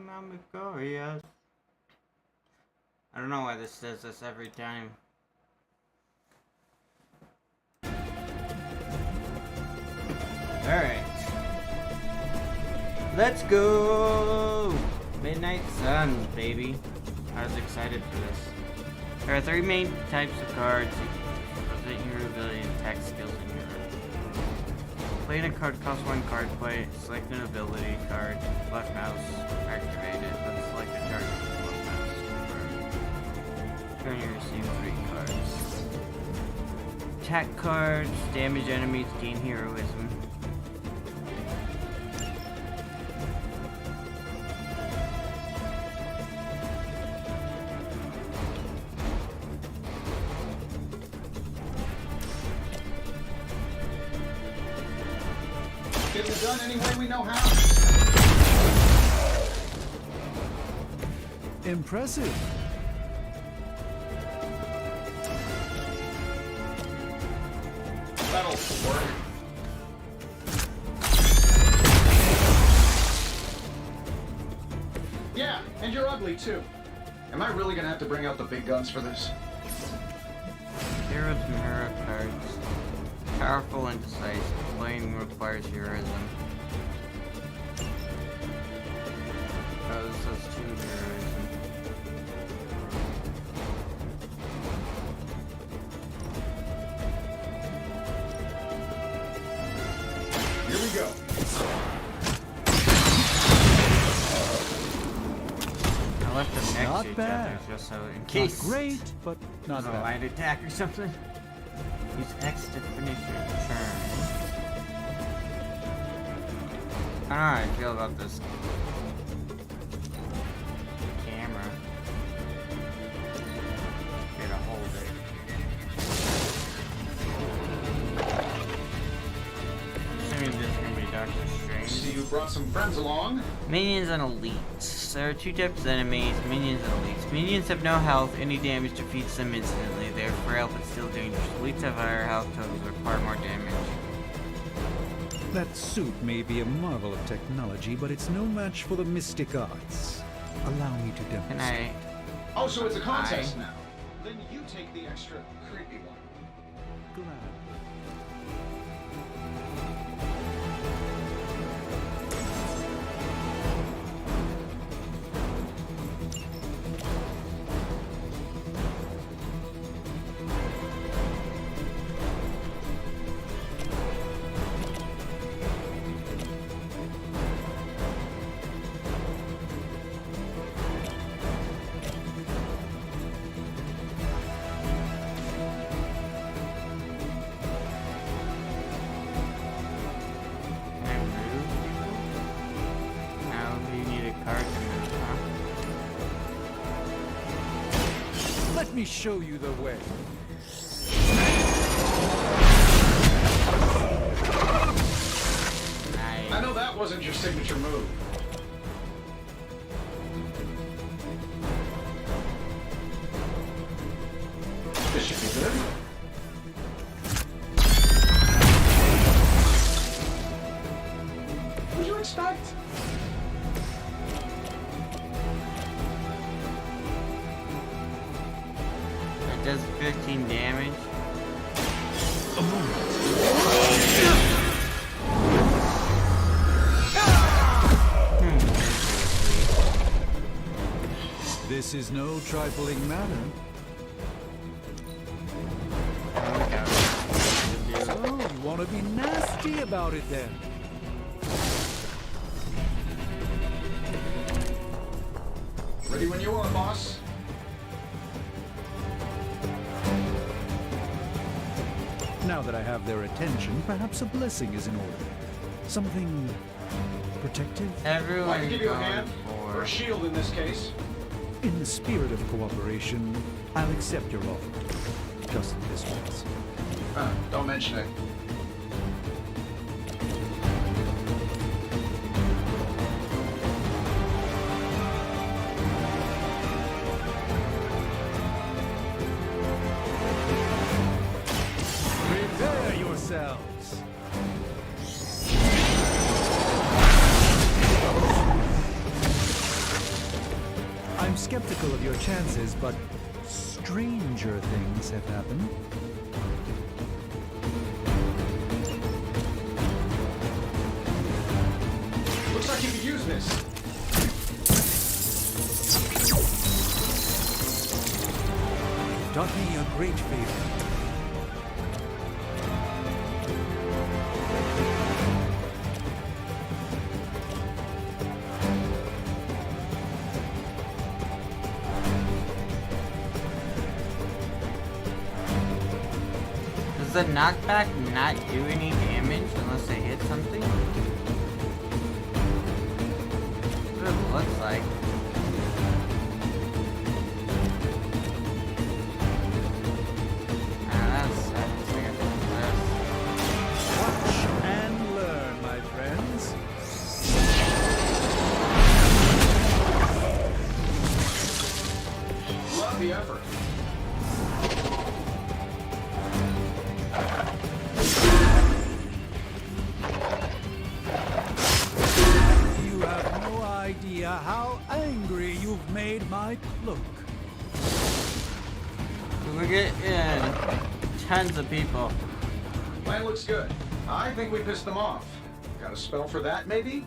I'm victorious. I don't know why this does this every time. Alright. Let's go! Midnight Sun, baby. I was excited for this. There are 3 main types of cards. Represent your ability and attack skills in your room. Playing a card costs 1 card play. Select an ability card. Left mouse. Activate it. Then select a target with left mouse. Turn you receive 3 cards. Attack cards. Damage enemies. Gain heroism. Get it done any way we know how. Impressive. That'll work. Yeah, and you're ugly too. Am I really gonna have to bring out the big guns for this? Heroes and hero cards. Powerful and decisive. Playing requires heroism. Oh, this has 2 heroism. Here we go. I left them next Not to each bad. other just so in case. Not great, but not a bad. light attack or something. Use X to finish your turn. I don't know how I feel about this camera. Get to hold it. Assuming this is gonna be Doctor Strange. See, you brought some friends along. Minions and elites. There are 2 types of enemies, minions and elites. Minions have no health, any damage defeats them instantly. They are frail but still dangerous. Elites have higher health totals, require more damage. That suit may be a marvel of technology, but it's no match for the mystic arts. Allow me to Can demonstrate. Oh, so it's a contest now. Then you take the extra creepy one. Glad. Can I move people? No, you need a card to move, huh? Let me show you the way. I know that wasn't your signature move. This should be good. What'd you expect? It does 15 damage. A moment. This is no trifling matter. So, you want to be nasty about it then? Ready when you are, boss. Now that I have their attention, perhaps a blessing is in order. Something protective? Everyone I can give you a going hand, or a shield in this case. In the spirit of cooperation, I'll accept your offer. Just this once. Don't mention it. Prepare yourselves. I'm skeptical of your chances, but stranger things have happened. Looks like you could use this. Done me a great favor. Does the knockback not do any damage unless they hit something? That's what it looks like. Watch and learn, my friends. Love the effort. You have no idea how angry you've made my cloak. We're getting tons of people. Plan looks good. I think we pissed them off. Got a spell for that, maybe?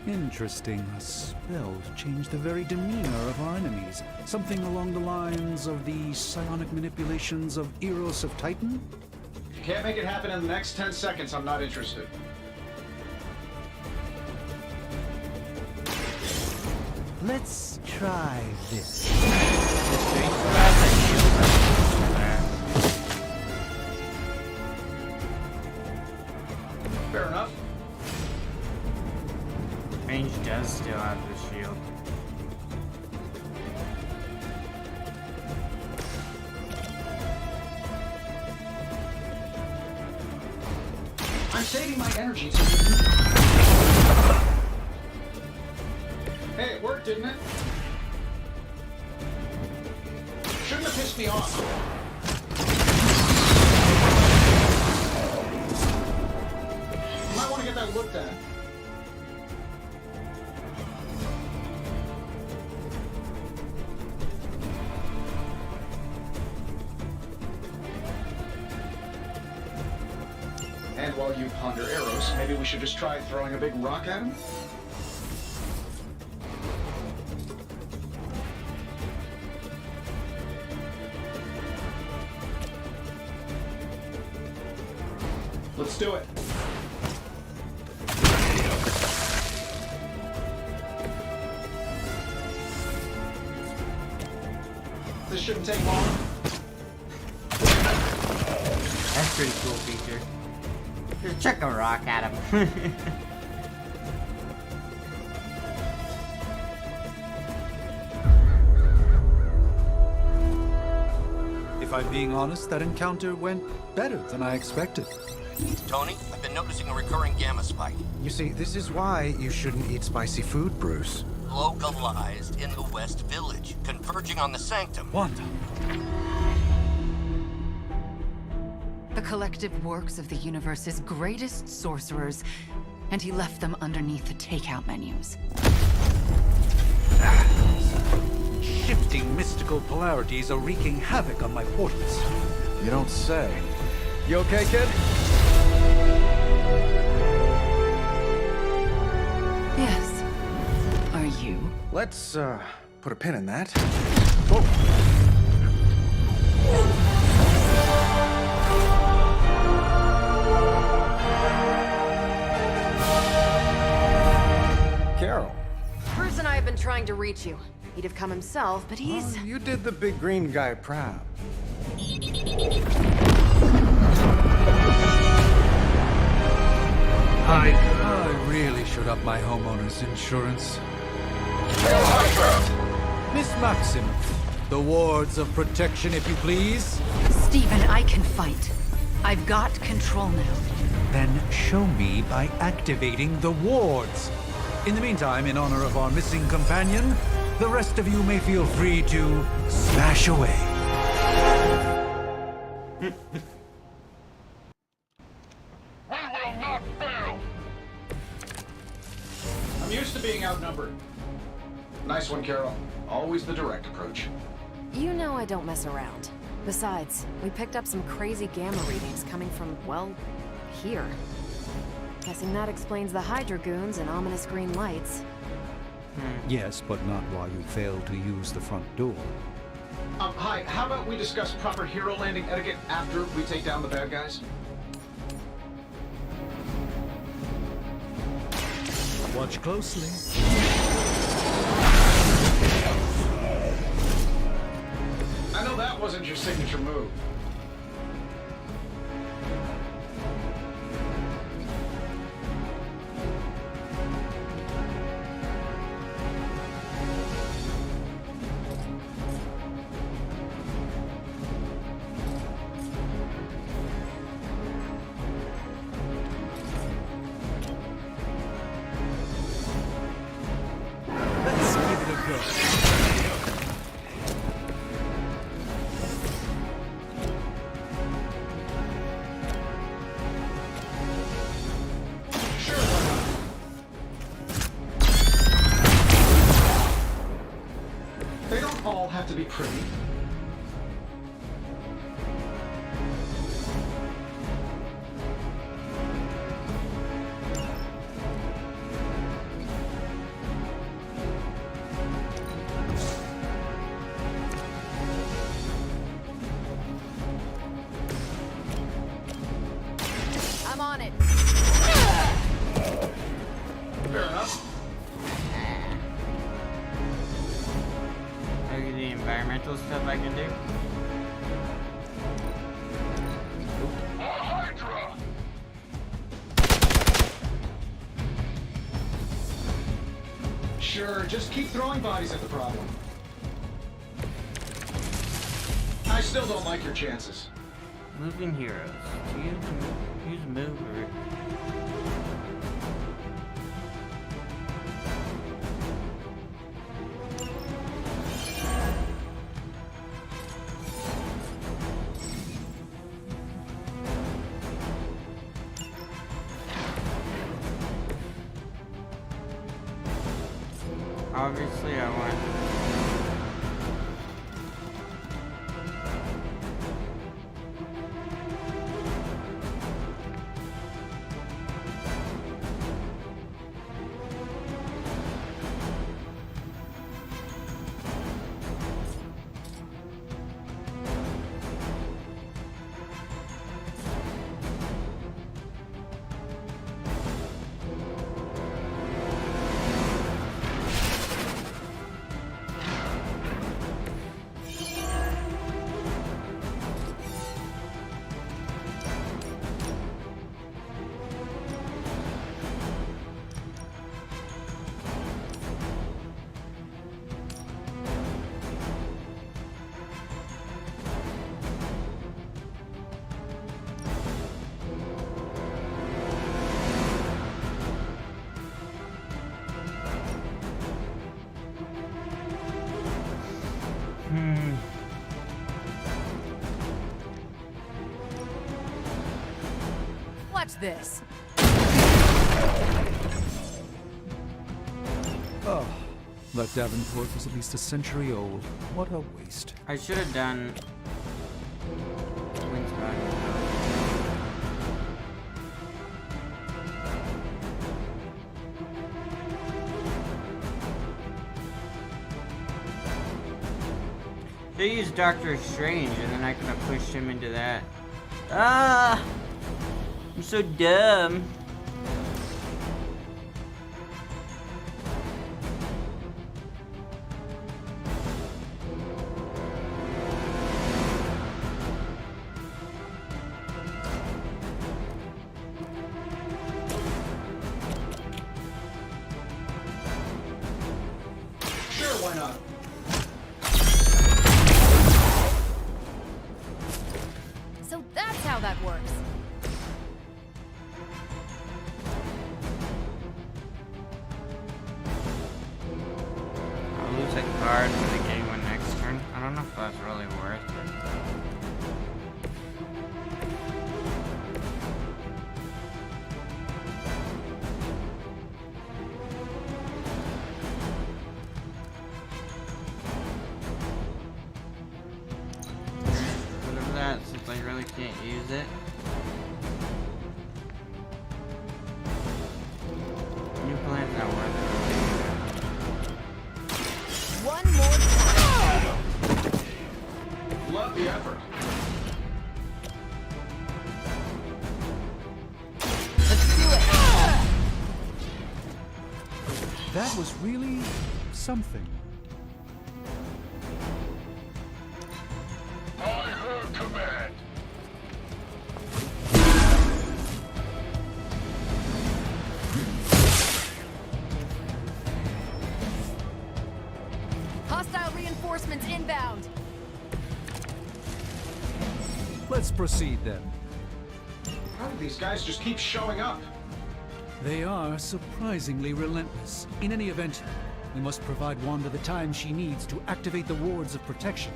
Interesting. A spell to change the very demeanor of our enemies. Something along the lines of the psionic manipulations of Eros of Titan? If you can't make it happen in the next 10 seconds, I'm not interested. Let's try this. Fair enough. Range does still have the shield. I'm saving my energy to... Hey, it worked, didn't it? Shouldn't have pissed me off. You might want to get that looked at. And while you ponder arrows, maybe we should just try throwing a big rock at him? Let's do it. This shouldn't take long. That's pretty cool feature. Just chuck a rock at him. If I'm being honest, that encounter went better than I expected. Tony, I've been noticing a recurring gamma spike. You see, this is why you shouldn't eat spicy food, Bruce. Localized in the West Village, converging on the Sanctum. Wanda. The collective works of the universe's greatest sorcerers, and he left them underneath the takeout menus. Shifting mystical polarities are wreaking havoc on my portals. You don't say. You okay, kid? Yes. Are you? Let's, put a pin in that. Carol. Bruce and I have been trying to reach you. He'd have come himself, but he's... You did the big green guy proud. I really should up my homeowner's insurance. Miss Maxim, the wards of protection, if you please. Stephen, I can fight. I've got control now. Then show me by activating the wards. In the meantime, in honor of our missing companion, the rest of you may feel free to smash away. I'm used to being outnumbered. Nice one, Carol. Always the direct approach. You know I don't mess around. Besides, we picked up some crazy gamma readings coming from, well, here. Guessing that explains the Hydra goons and ominous green lights. Yes, but not while you fail to use the front door. Hi, how about we discuss proper hero landing etiquette after we take down the bad guys? Watch closely. I know that wasn't your signature move. Let's give it a go. Sure, why not? They don't all have to be pretty. I'm on it. Fair enough. Look at the environmental stuff I can do. Sure, just keep throwing bodies at the problem. I still don't like your chances. Moving heroes. Do you use move or... Obviously, I want... Watch this. Oh, that Davenport was at least a century old. What a waste. I should have done... Wings back. They used Doctor Strange, and then I could have pushed him into that. Ah! I'm so dumb. Sure, why not? So that's how that works. I'll lose a card for the game one next turn. I don't know if that's really worth it. I really can't use it. New plan's not worth One more time. Love the effort. Let's do it. That was really something. I heard command. Hostile reinforcements inbound. Let's proceed then. How do these guys just keep showing up? They are surprisingly relentless. In any event, we must provide Wanda the time she needs to activate the wards of protection.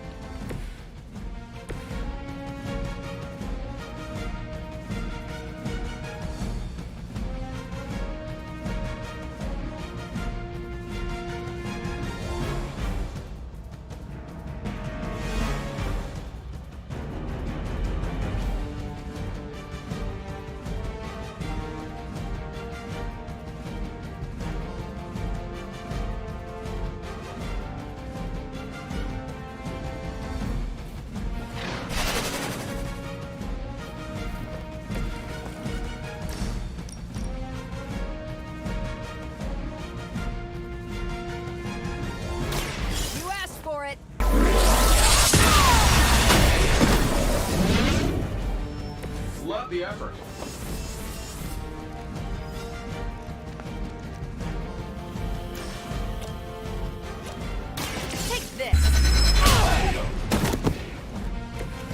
You asked for it. Love the effort. Take this.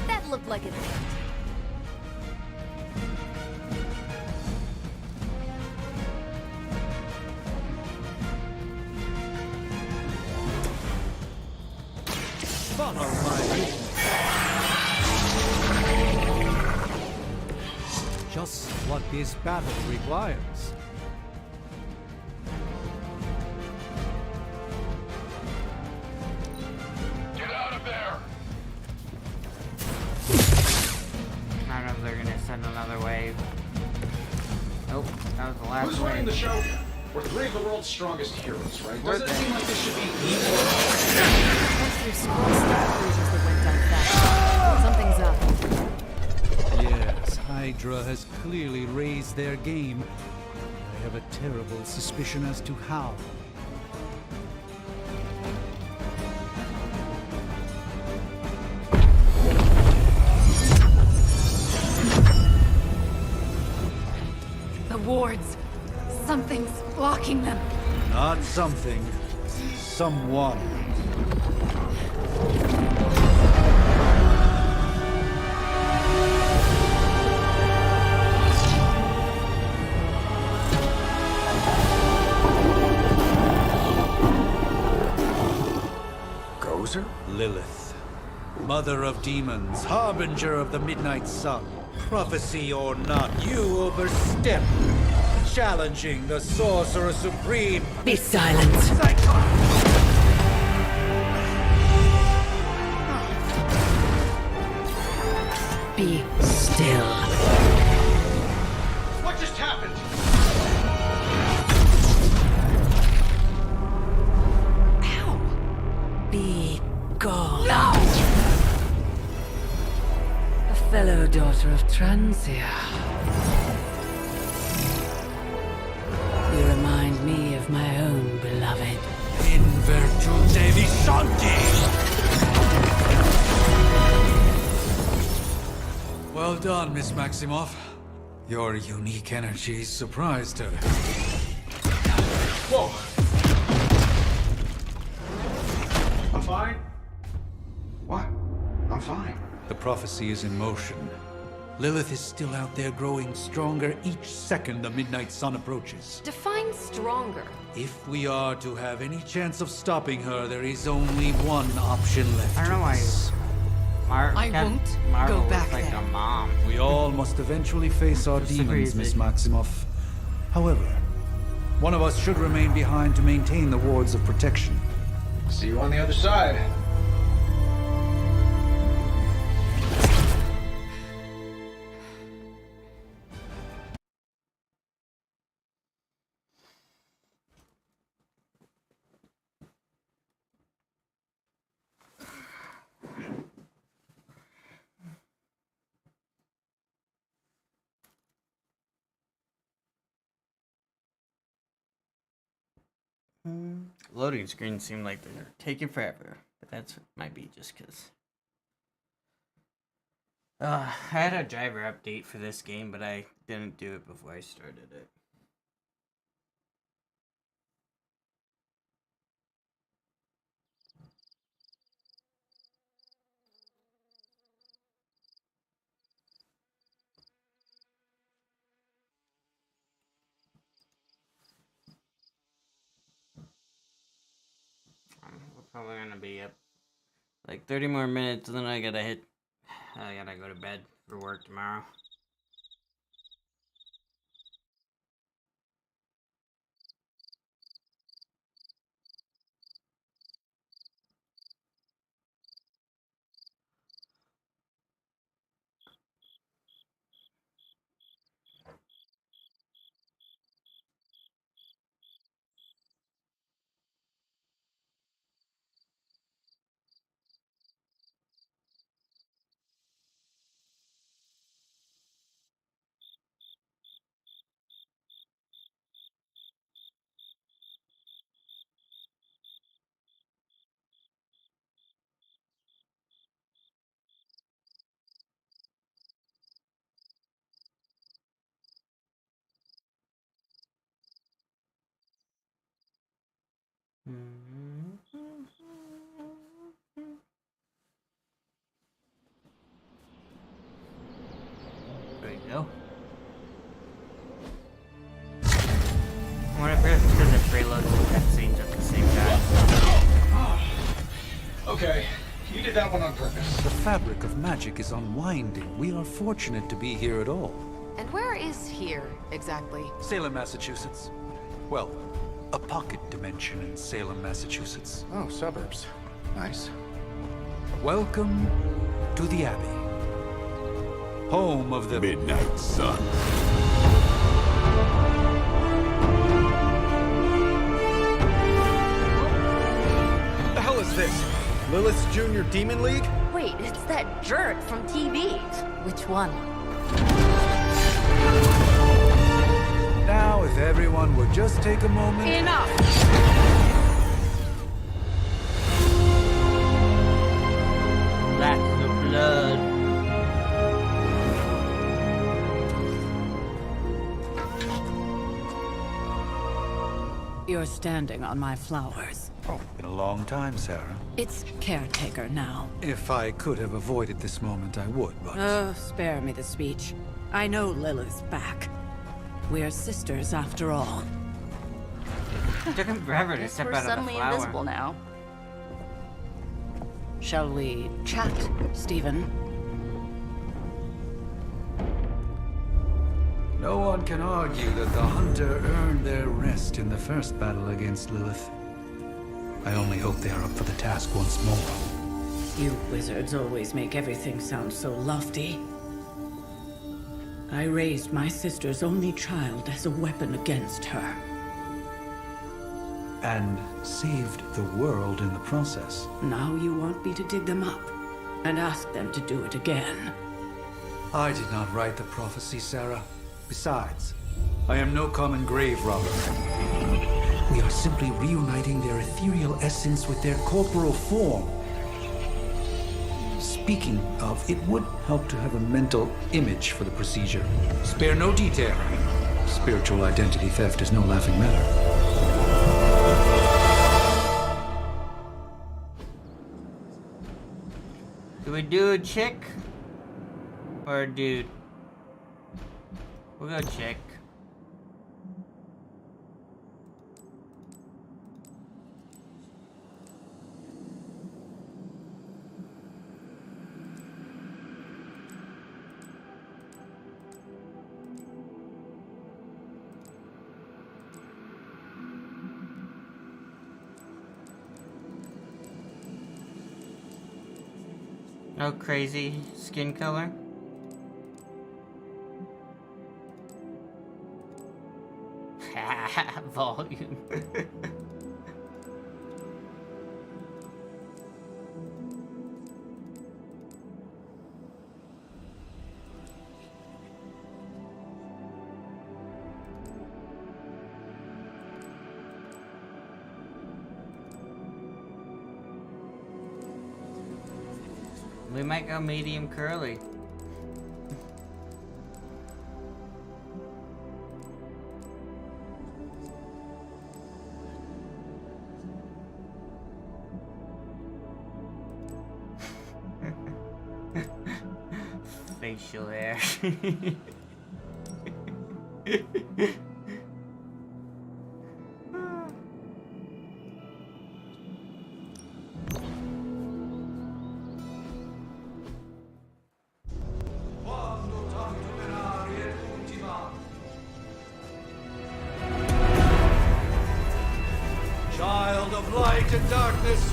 That looked like it. Follow my lead. Just what this battle requires. Get out of there. I don't know if they're gonna send another wave. Nope, that was the last Who's running wave. the show? We're three of the world's strongest heroes, right? We're Doesn't it the- seem like this should be equal? Those three scroll star cruisers that went down fast. Something's up. Yes, Hydra has clearly raised their game. I have a terrible suspicion as to how. The wards. Something's blocking them. Not something. Someone. Gozer? Lilith. Mother of demons, harbinger of the midnight sun. Prophecy or not, you overstep. Challenging the Sorcerer Supreme. Be silent. Be still. What just happened? Ow! Be gone. No! A fellow daughter of Transia. You remind me of my own beloved. In virtute vishanti! Well done, Miss Maximoff. Your unique energy surprised her. Whoa. I'm fine. What? I'm fine. The prophecy is in motion. Lilith is still out there growing stronger each second the midnight sun approaches. Define stronger. If we are to have any chance of stopping her, there is only one option left. I don't know to why. us. I won't Marvel go back looks like there. a mom. We all must eventually face our That's demons, crazy. Miss Maximoff. However, one of us should remain behind to maintain the wards of protection. See you on the other side. Loading screens seem like they're taking forever, but that's might be just because. I had a driver update for this game, but I didn't do it before I started it. We're probably gonna be up like 30 more minutes, and then I gotta go to bed for work tomorrow. There we go. I wonder if it's because it preloads and cutscenes at the same time. Okay, you did that one on purpose. The fabric of magic is unwinding. We are fortunate to be here at all. And where is here, exactly? Salem, Massachusetts. Well, a pocket dimension in Salem, Massachusetts. Oh, suburbs. Nice. Welcome to the Abbey. Home of the Midnight Sun. What the hell is this? Lilith's Junior Demon League? Wait, it's that jerk from TV. Which one? Now, if everyone would just take a moment. Enough! That's the blood. You're standing on my flowers. Oh, been a long time, Sarah. It's caretaker now. If I could have avoided this moment, I would, but... Oh, spare me the speech. I know Lilith's back. We're sisters after all. It took him forever to Guess step we're out of the suddenly flower. invisible now. Shall we chat, Stephen? No one can argue that the Hunter earned their rest in the first battle against Lilith. I only hope they are up for the task once more. You wizards always make everything sound so lofty. I raised my sister's only child as a weapon against her. And saved the world in the process. Now you want me to dig them up and ask them to do it again. I did not write the prophecy, Sarah. Besides, I am no common grave robber. We are simply reuniting their ethereal essence with their corporal form. Speaking of, it would help to have a mental image for the procedure. Spare no detail. Spiritual identity theft is no laughing matter. Do we do a chick or a dude? We'll go chick. No crazy skin color. Volume. We might go medium curly. Facial hair. Child of light and darkness,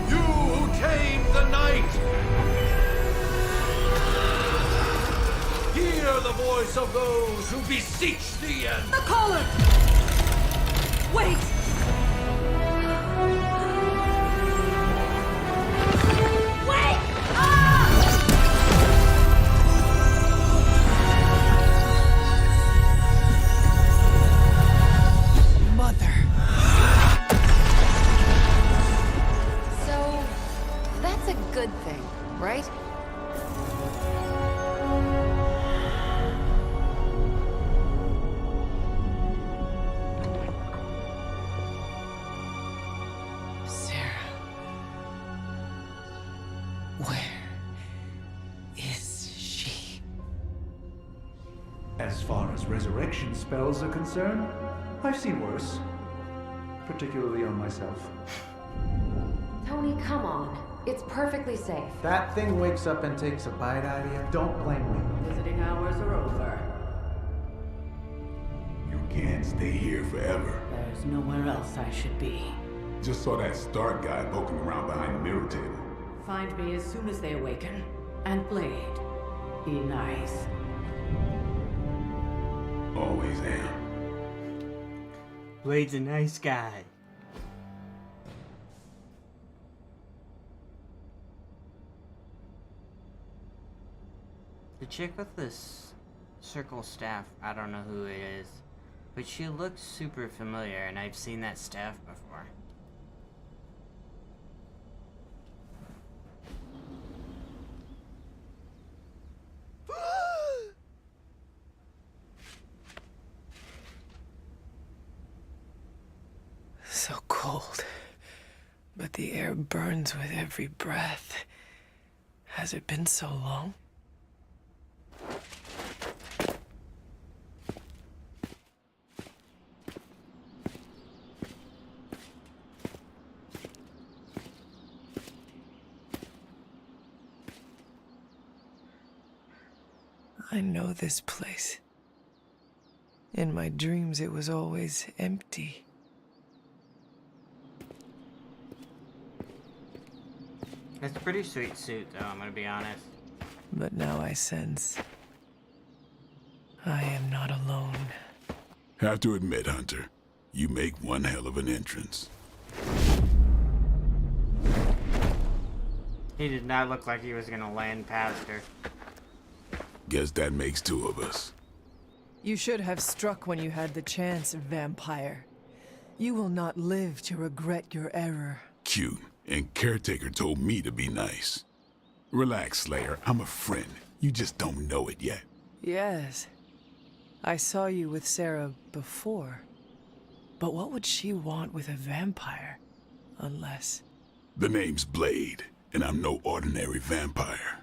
you who tame the night, hear the voice of those who beseech thee and... The caller! Wait! Wait! Mother. So, that's a good thing, right? Sarah. Where is she? As far as resurrection spells are concerned, I've seen worse. Particularly on myself. Tony, come on. It's perfectly safe. That thing wakes up and takes a bite out of you. Don't blame me. Visiting hours are over. You can't stay here forever. There's nowhere else I should be. Just saw that Stark guy poking around behind the mirror table. Find me as soon as they awaken. And Blade, be nice. Always am. Blade's a nice guy. The chick with this circle staff, I don't know who it is, but she looks super familiar, and I've seen that staff before. So cold, but the air burns with every breath. Has it been so long? I know this place. In my dreams, it was always empty. It's a pretty sweet suit, though, I'm gonna be honest. But now I sense I am not alone. Have to admit, Hunter, you make one hell of an entrance. He did not look like he was gonna land past her. Guess that makes two of us. You should have struck when you had the chance, vampire. You will not live to regret your error. Cute, and Caretaker told me to be nice. Relax, Slayer, I'm a friend. You just don't know it yet. Yes. I saw you with Sarah before. But what would she want with a vampire? Unless... The name's Blade, and I'm no ordinary vampire.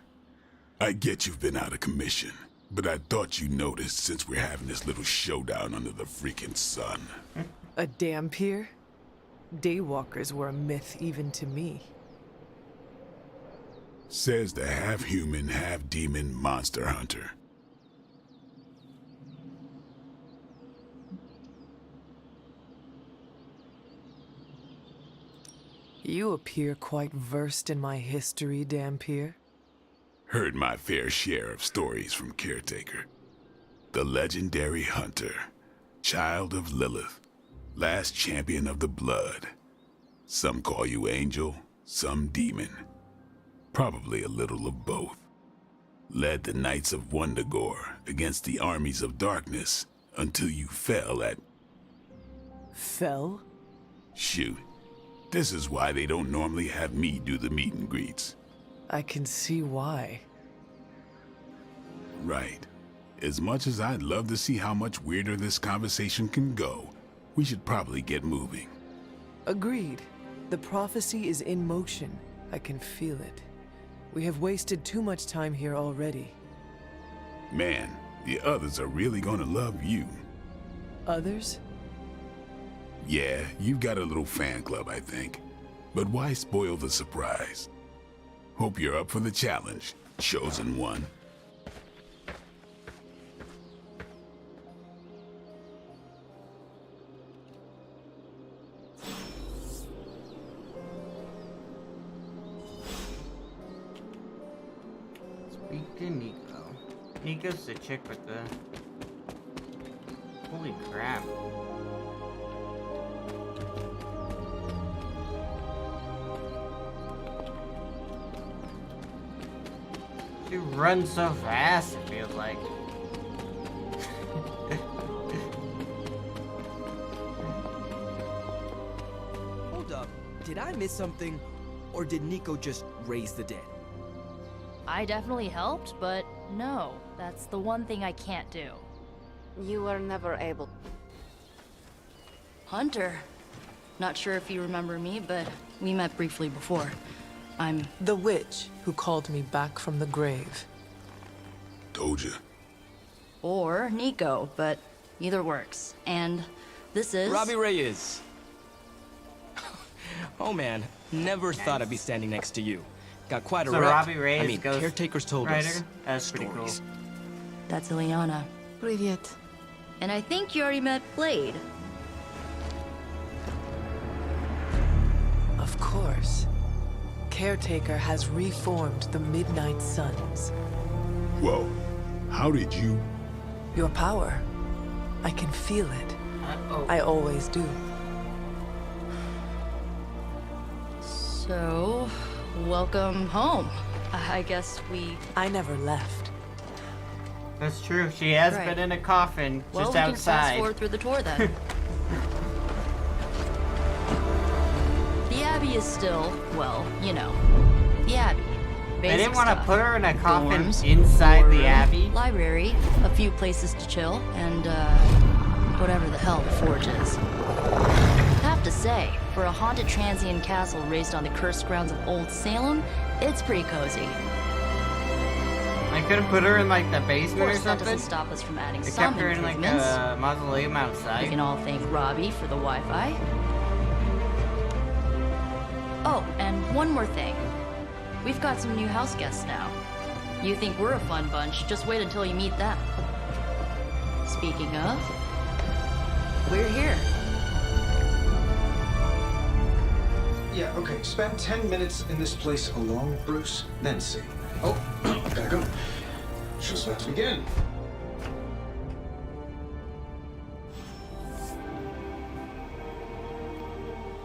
I get you've been out of commission, but I thought you noticed since we're having this little showdown under the freaking sun. A dampier? Daywalkers were a myth even to me. Says the half-human, half-demon monster hunter. You appear quite versed in my history, Dampier. Heard my fair share of stories from Caretaker. The legendary hunter, child of Lilith, last champion of the blood. Some call you angel, some demon. Probably a little of both. Led the Knights of Wundagore against the armies of darkness until you fell at... Fell? Shoot. This is why they don't normally have me do the meet and greets. I can see why. Right. As much as I'd love to see how much weirder this conversation can go, we should probably get moving. Agreed. The prophecy is in motion. I can feel it. We have wasted too much time here already. Man, the others are really gonna love you. Others? Yeah, you've got a little fan club, I think. But why spoil the surprise? Hope you're up for the challenge, chosen one. Speak to Nico. Nico's the chick with the... Holy crap. She runs so fast, it feels like. Hold up. Did I miss something? Or did Nico just raise the dead? I definitely helped, but no. That's the one thing I can't do. You were never able. Hunter. Not sure if you remember me, but we met briefly before. I'm... The witch who called me back from the grave. Told you. Or Nico, but either works. And this is... Robbie Reyes. Oh man, never thought I'd be standing next to you. Got quite a So rep. Robbie Reyes, I mean, Ghost caretakers told Rider? us That's pretty cool. stories. That's Ileana. Привет. And I think you already met Blade. Of course. Caretaker has reformed the Midnight Suns. Whoa, how did you... Your power. I can feel it. Uh-oh. I always do. So, welcome home. I guess I never left. That's true. She has Right. been in a coffin Well, just we can fast outside. forward through the tour then. The Abbey is still, well, you know, the Abbey. They Basic didn't want to stuff. put her in a coffin Dorms, inside the storeroom, Abbey. Library, a few places to chill, and whatever the hell the forge is. Have to say, for a haunted transient castle raised on the cursed grounds of Old Salem, it's pretty cozy. I could have put her in like the Of basement or course, that something. doesn't stop us from adding They some kept her in like improvements. a mausoleum We outside. can all thank Robbie for the Wi-Fi. Oh, and one more thing. We've got some new house guests now. You think we're a fun bunch, just wait until you meet them. Speaking of, we're here. Yeah, okay. Spend 10 minutes in this place alone, Bruce, then see. Oh, gotta go. Show's about to begin.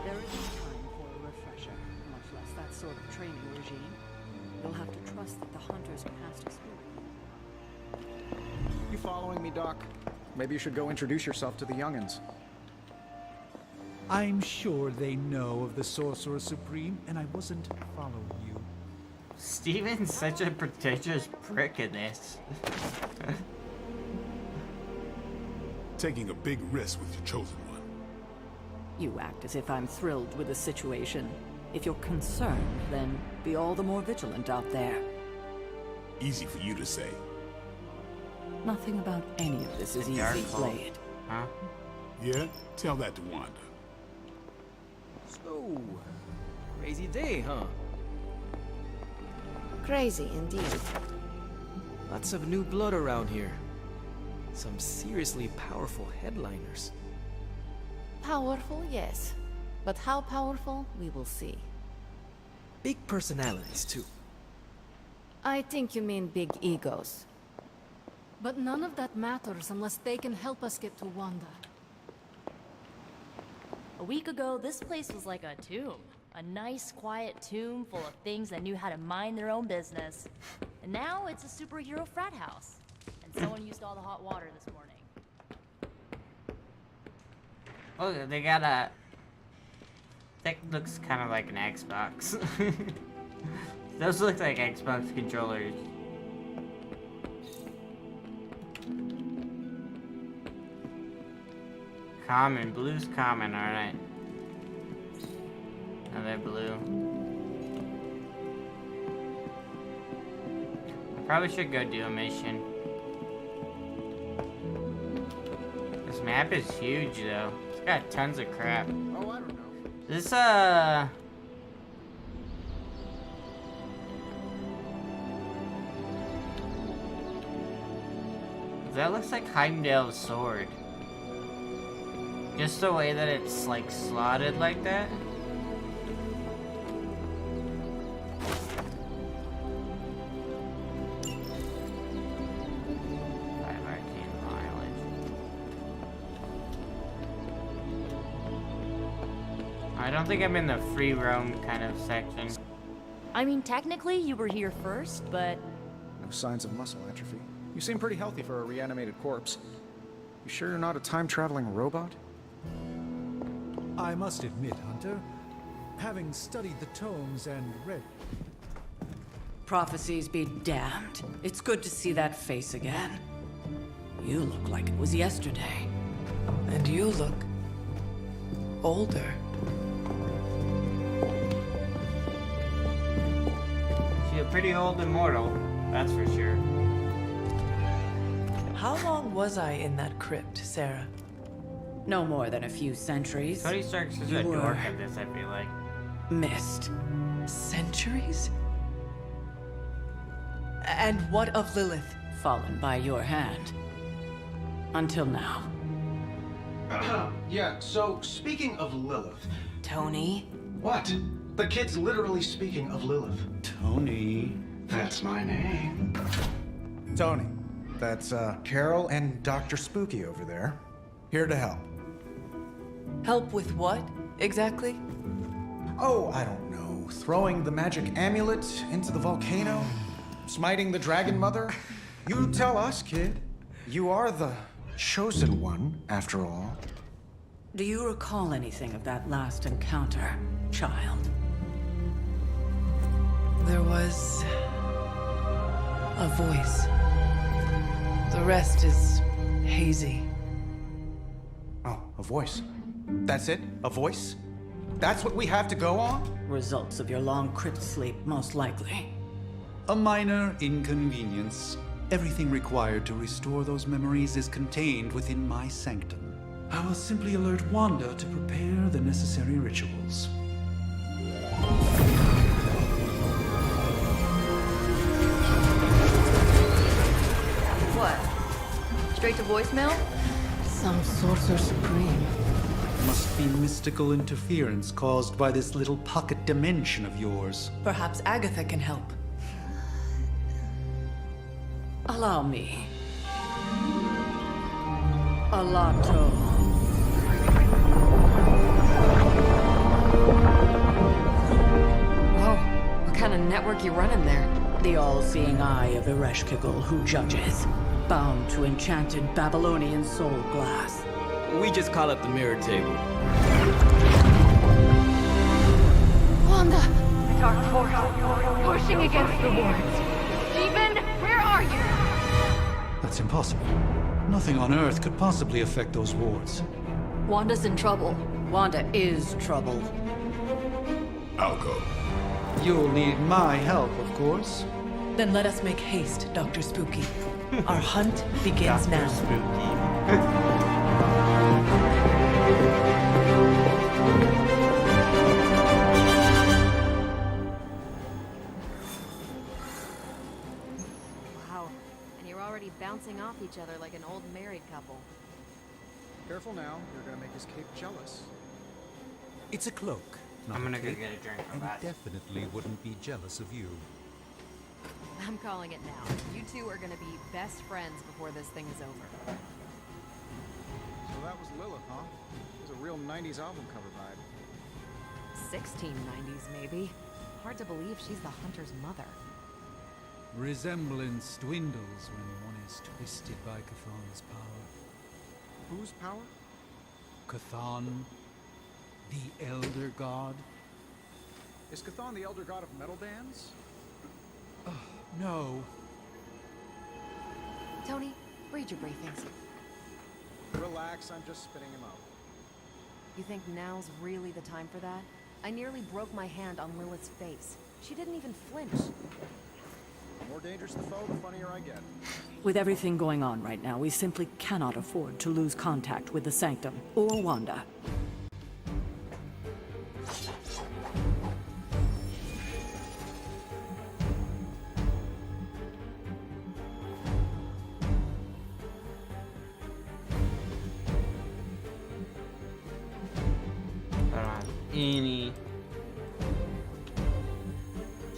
There isn't time for a refresher, much less that sort of training regime. You'll have to trust that the hunters passed us through. You following me, Doc? Maybe you should go introduce yourself to the youngins. I'm sure they know of the Sorcerer Supreme, and I wasn't following you. Steven's such a pretentious prick in this. Taking a big risk with your chosen one. You act as if I'm thrilled with the situation. If you're concerned, then be all the more vigilant out there. Easy for you to say. Nothing about any of this is Dark easy, Cult. Blade. Huh? Yeah? Tell that to Wanda. So, crazy day, huh? Crazy indeed. Lots of new blood around here. Some seriously powerful headliners. Powerful, yes. But how powerful, we will see. Big personalities, too. I think you mean big egos. But none of that matters unless they can help us get to Wanda. A week ago, this place was like a tomb. A nice, quiet tomb full of things that knew how to mind their own business. And now it's a superhero frat house. And someone used all the hot water this morning. Oh, they got a... That looks kind of like an Xbox. Those look like Xbox controllers. Common. Blue's common, alright. Another blue. I probably should go do a mission. This map is huge, though. It's got tons of crap. Oh, I don't know. This, that looks like Heimdall's sword. Just the way that it's, like, slotted like that. I don't think I'm in the free roam kind of section. I mean, technically you were here first, but... No signs of muscle atrophy. You seem pretty healthy for a reanimated corpse. You sure you're not a time-traveling robot? I must admit, Hunter, having studied the tomes and read... Prophecies be damned. It's good to see that face again. You look like it was yesterday. And you look... older. She's a pretty old immortal, that's for sure. How long was I in that crypt, Sarah? No more than a few centuries. Tony Stark's is a dork at this, I feel like. Missed. Centuries? And what of Lilith? Fallen by your hand. Until now. Yeah, so speaking of Lilith... Tony? What? The kid's literally speaking of Lilith. Tony. That's my name. Tony. That's, Carol and Dr. Spooky over there. Here to help. Help with what, exactly? Oh, I don't know. Throwing the magic amulet into the volcano? Smiting the dragon mother? You tell us, kid. You are the chosen one, after all. Do you recall anything of that last encounter, child? There was... a voice. The rest is hazy. Oh, a voice. That's it? A voice? That's what we have to go on? Results of your long crypt sleep, most likely. A minor inconvenience. Everything required to restore those memories is contained within my sanctum. I will simply alert Wanda to prepare the necessary rituals. What? Straight to voicemail? Some sorcerer supreme. Must be mystical interference caused by this little pocket dimension of yours. Perhaps Agatha can help. Allow me. Alato. Whoa, what kind of network you running there? The all-seeing eye of Ereshkigal who judges, bound to enchanted Babylonian soul glass. We just call it the mirror table. Wanda! Dark force, pushing against the wards. Demon, where are you? That's impossible. Nothing on Earth could possibly affect those wards. Wanda's in trouble. Wanda is troubled. I'll go. You'll need my help, of course. Then let us make haste, Dr. Spooky. Our hunt begins now. Wow, and you're already bouncing off each other like an old married couple. Careful now, you're gonna make his cape jealous. It's a cloak. I'm gonna go get a drink from that. Definitely wouldn't be jealous of you. I'm calling it now. You two are gonna be best friends before this thing is over. So that was Lilith, huh? It was a real 90s album cover vibe. 1690s, maybe. Hard to believe she's the hunter's mother. Resemblance dwindles when one is twisted by Cathan's power. Whose power? Cathan, The Elder God? Is Chthon the elder god of metal bands? No. Tony, read your briefings. Relax, I'm just spitting him out. You think now's really the time for that? I nearly broke my hand on Lilith's face. She didn't even flinch. The more dangerous the foe, the funnier I get. With everything going on right now, we simply cannot afford to lose contact with the Sanctum or Wanda. I don't have any.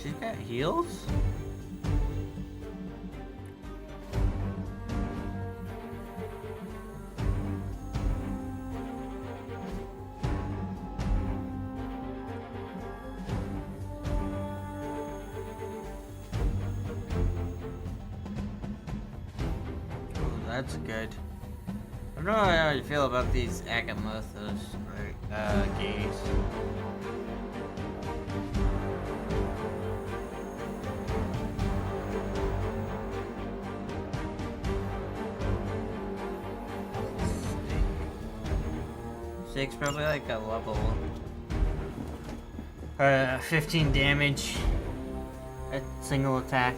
She's got heals? Oh, that's good. I don't know how I feel about these Agamottos, gays. Six, probably like a level 15 damage at single attack.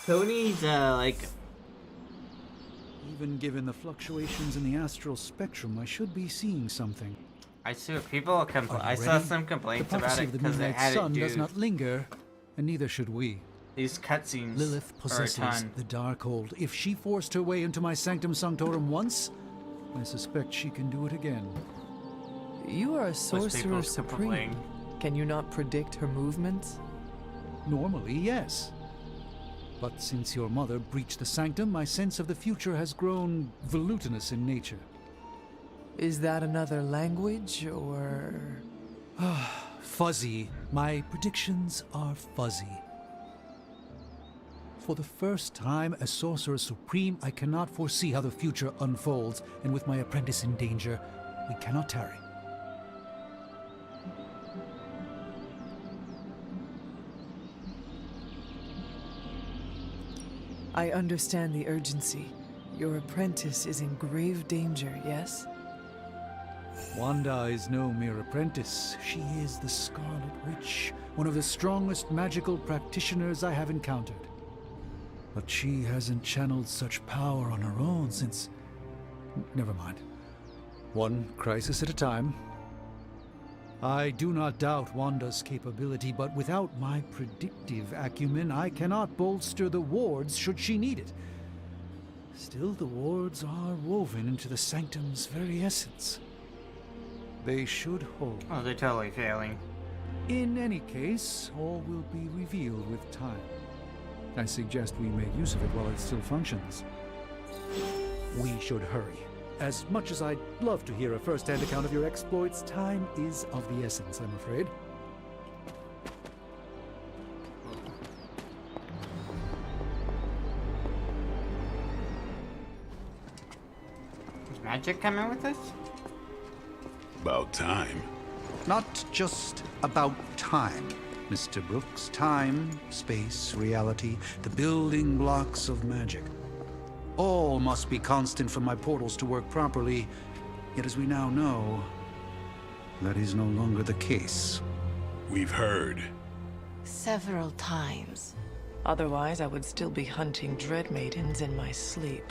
Tony's like, Even given the fluctuations in the astral spectrum, I should be seeing something. I saw people I saw ready? some complaints The about prophecy it of the because it Midnight had Sun to does do not linger, and neither should we. these cutscenes Lilith for a possesses ton. the Darkhold. If she forced her way into my Sanctum Sanctorum once, I suspect she can do it again. You are a Most people sorcerer still supreme. complain. Can you not predict her movements? Normally, yes. But since your mother breached the Sanctum, my sense of the future has grown volutinous in nature. Is that another language, or...? Fuzzy. My predictions are fuzzy. For the first time as Sorcerer Supreme, I cannot foresee how the future unfolds, and with my apprentice in danger, we cannot tarry. I understand the urgency. Your apprentice is in grave danger, yes? Wanda is no mere apprentice. She is the Scarlet Witch, one of the strongest magical practitioners I have encountered. But she hasn't channeled such power on her own since... Never mind. One crisis at a time. I do not doubt Wanda's capability, but without my predictive acumen, I cannot bolster the wards should she need it. Still, the wards are woven into the Sanctum's very essence. They should hold. Oh, they're totally failing. In any case, all will be revealed with time. I suggest we make use of it while it still functions. We should hurry. As much as I'd love to hear a first-hand account of your exploits, time is of the essence, I'm afraid. Is magic coming with us? About time. Not just about time, Mr. Brooks. Time, space, reality, the building blocks of magic. All must be constant for my portals to work properly, yet as we now know, that is no longer the case. We've heard. Several times. Otherwise, I would still be hunting Dread Maidens in my sleep.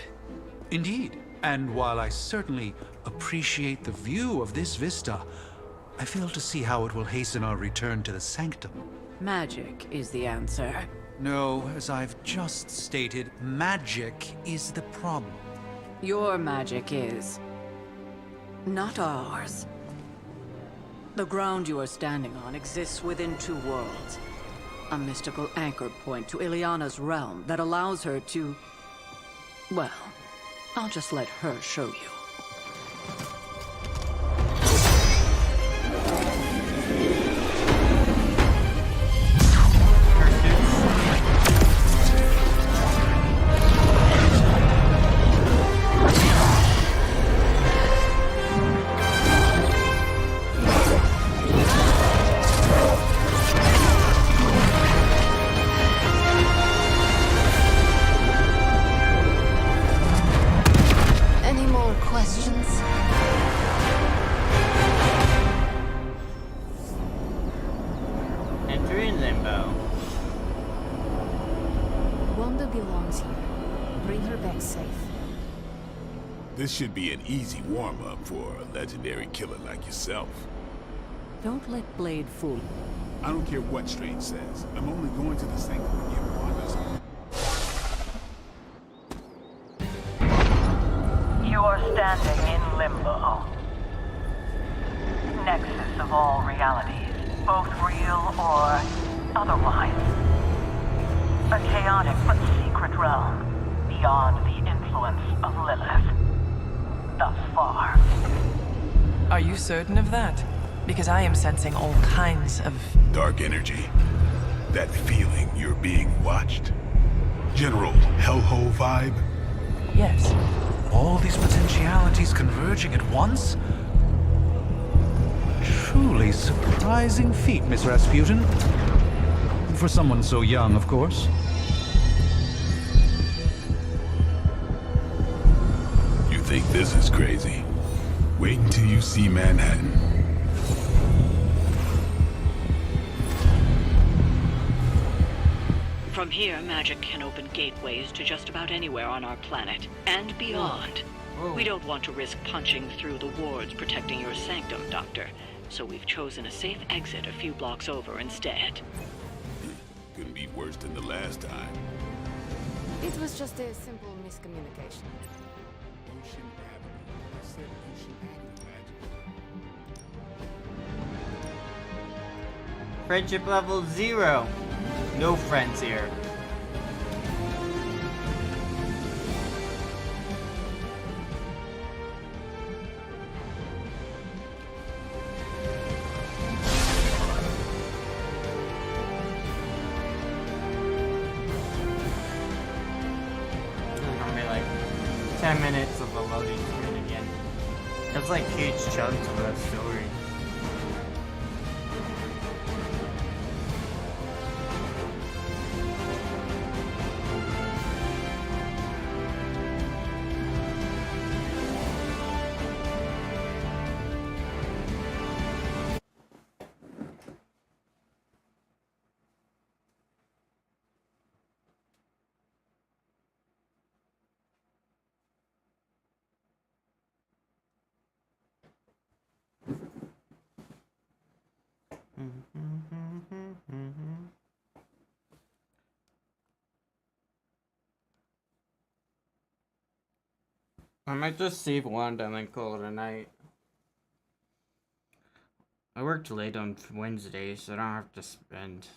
Indeed, and while I certainly appreciate the view of this vista, I fail to see how it will hasten our return to the Sanctum. Magic is the answer. No, as I've just stated, magic is the problem. Your magic is... not ours. The ground you are standing on exists within two worlds. A mystical anchor point to Ileana's realm that allows her to... well, I'll just let her show you. safe. This should be an easy warm-up for a legendary killer like yourself. Don't let Blade fool you. I don't care what Strange says. I'm only going to the sanctum to get Wanda's. You are standing in limbo. Nexus of all realities, both real or otherwise. A chaotic but secret realm, beyond the influence of Lilith. Thus far. Are you certain of that? Because I am sensing all kinds of... Dark energy. That feeling you're being watched. General hellhole vibe. Yes. All these potentialities converging at once? Truly surprising feat, Miss Rasputin. For someone so young, of course. You think this is crazy? Wait until you see Manhattan. From here, magic can open gateways to just about anywhere on our planet, and beyond. Whoa. We don't want to risk punching through the wards protecting your sanctum, Doctor, so we've chosen a safe exit a few blocks over instead. Couldn't be worse than the last time. It was just a simple miscommunication. Ocean Avenue. I said Ocean Avenue magic. Friendship level 0. No friends here. It's gonna be like 10 minutes of a loading screen again. That's like huge chunks of that story. I might just save Wanda and then call it a night. I worked late on Wednesday, so I don't have to spend...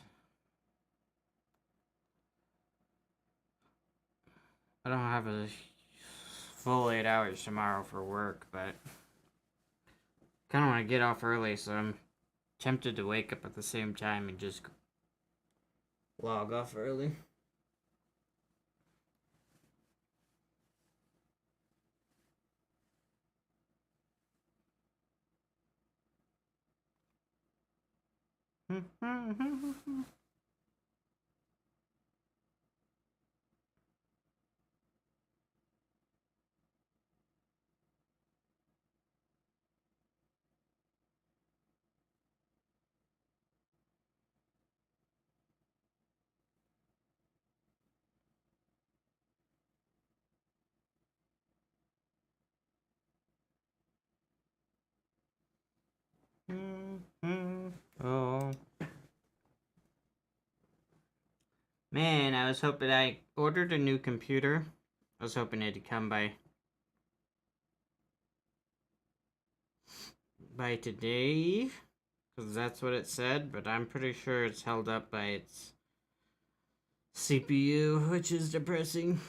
I don't have a full 8 hours tomorrow for work, but... kind of want to get off early, so I'm tempted to wake up at the same time and just log off early. Oh. Man, I was hoping I ordered a new computer. I was hoping it'd come by today, because that's what it said, but I'm pretty sure it's held up by its CPU, which is depressing.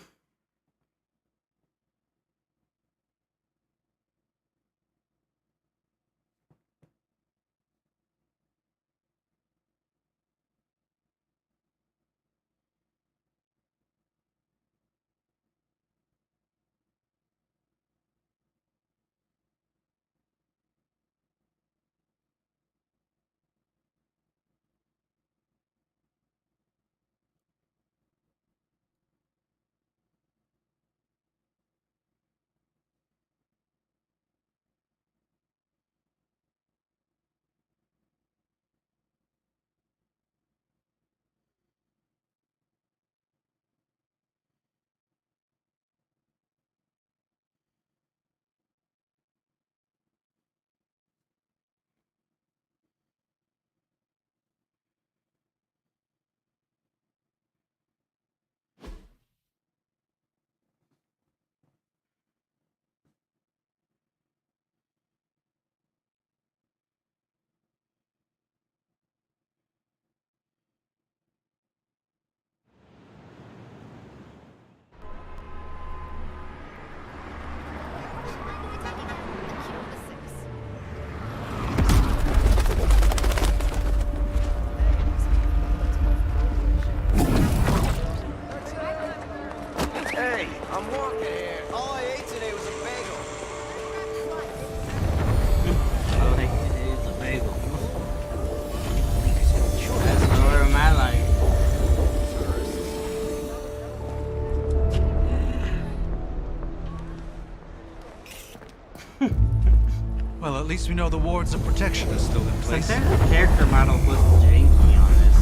least we know the wards of protection are still in place. Sometimes the character model was janky on this.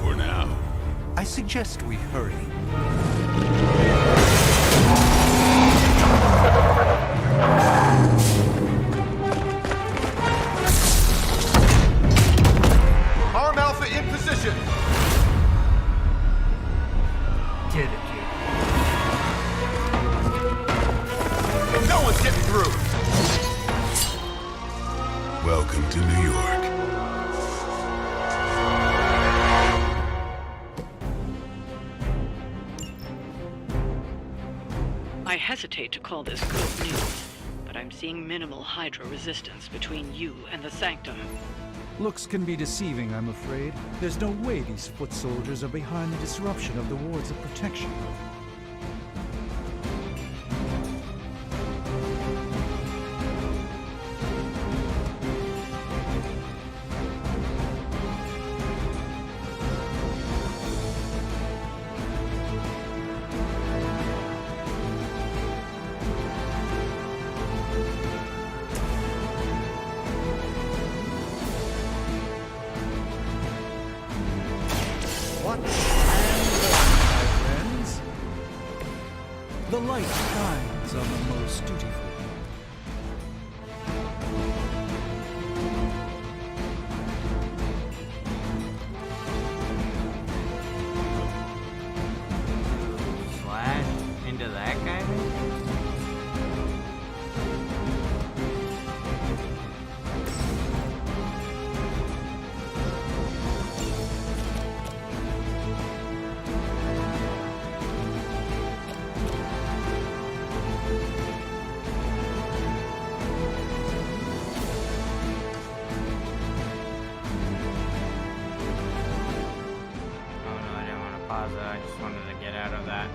For now. I suggest we hurry. Arm Alpha in position. Get it, No one's getting through. Welcome to New York. I hesitate to call this good news, but I'm seeing minimal Hydra resistance between you and the Sanctum. Looks can be deceiving, I'm afraid. There's no way these foot soldiers are behind the disruption of the wards of protection. What and my friends? The light shines on the most dutiful. Slash into that guy? I just wanted to get out of that.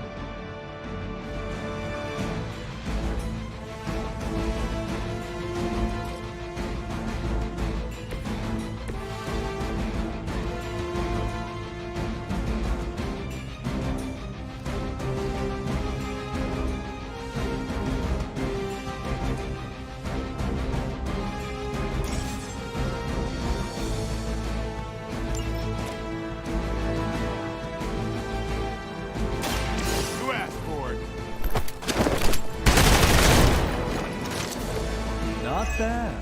Not bad.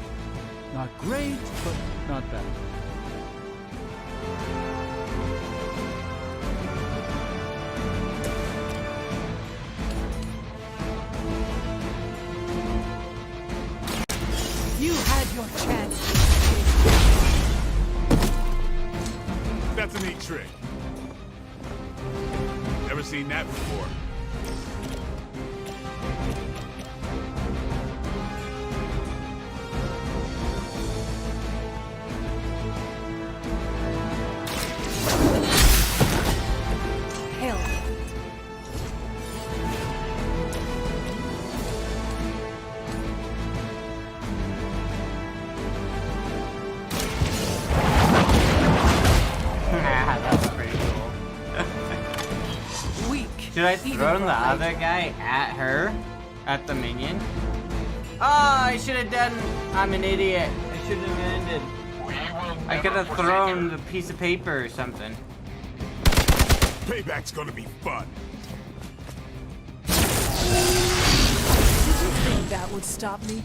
Not great, but not bad. You had your chance. That's a neat trick. Never seen that before. Should I throw the other guy at her? At the minion? Oh, I should have done. I'm an idiot. I should have ended. I could have thrown the piece of paper or something. Payback's gonna be fun. Did you think that would stop me?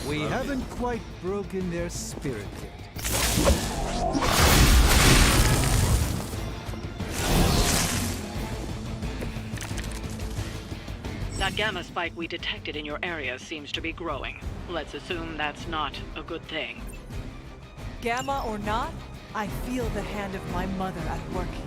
We haven't quite broken their spirit yet. That gamma spike we detected in your area seems to be growing. Let's assume that's not a good thing. Gamma or not, I feel the hand of my mother at work here.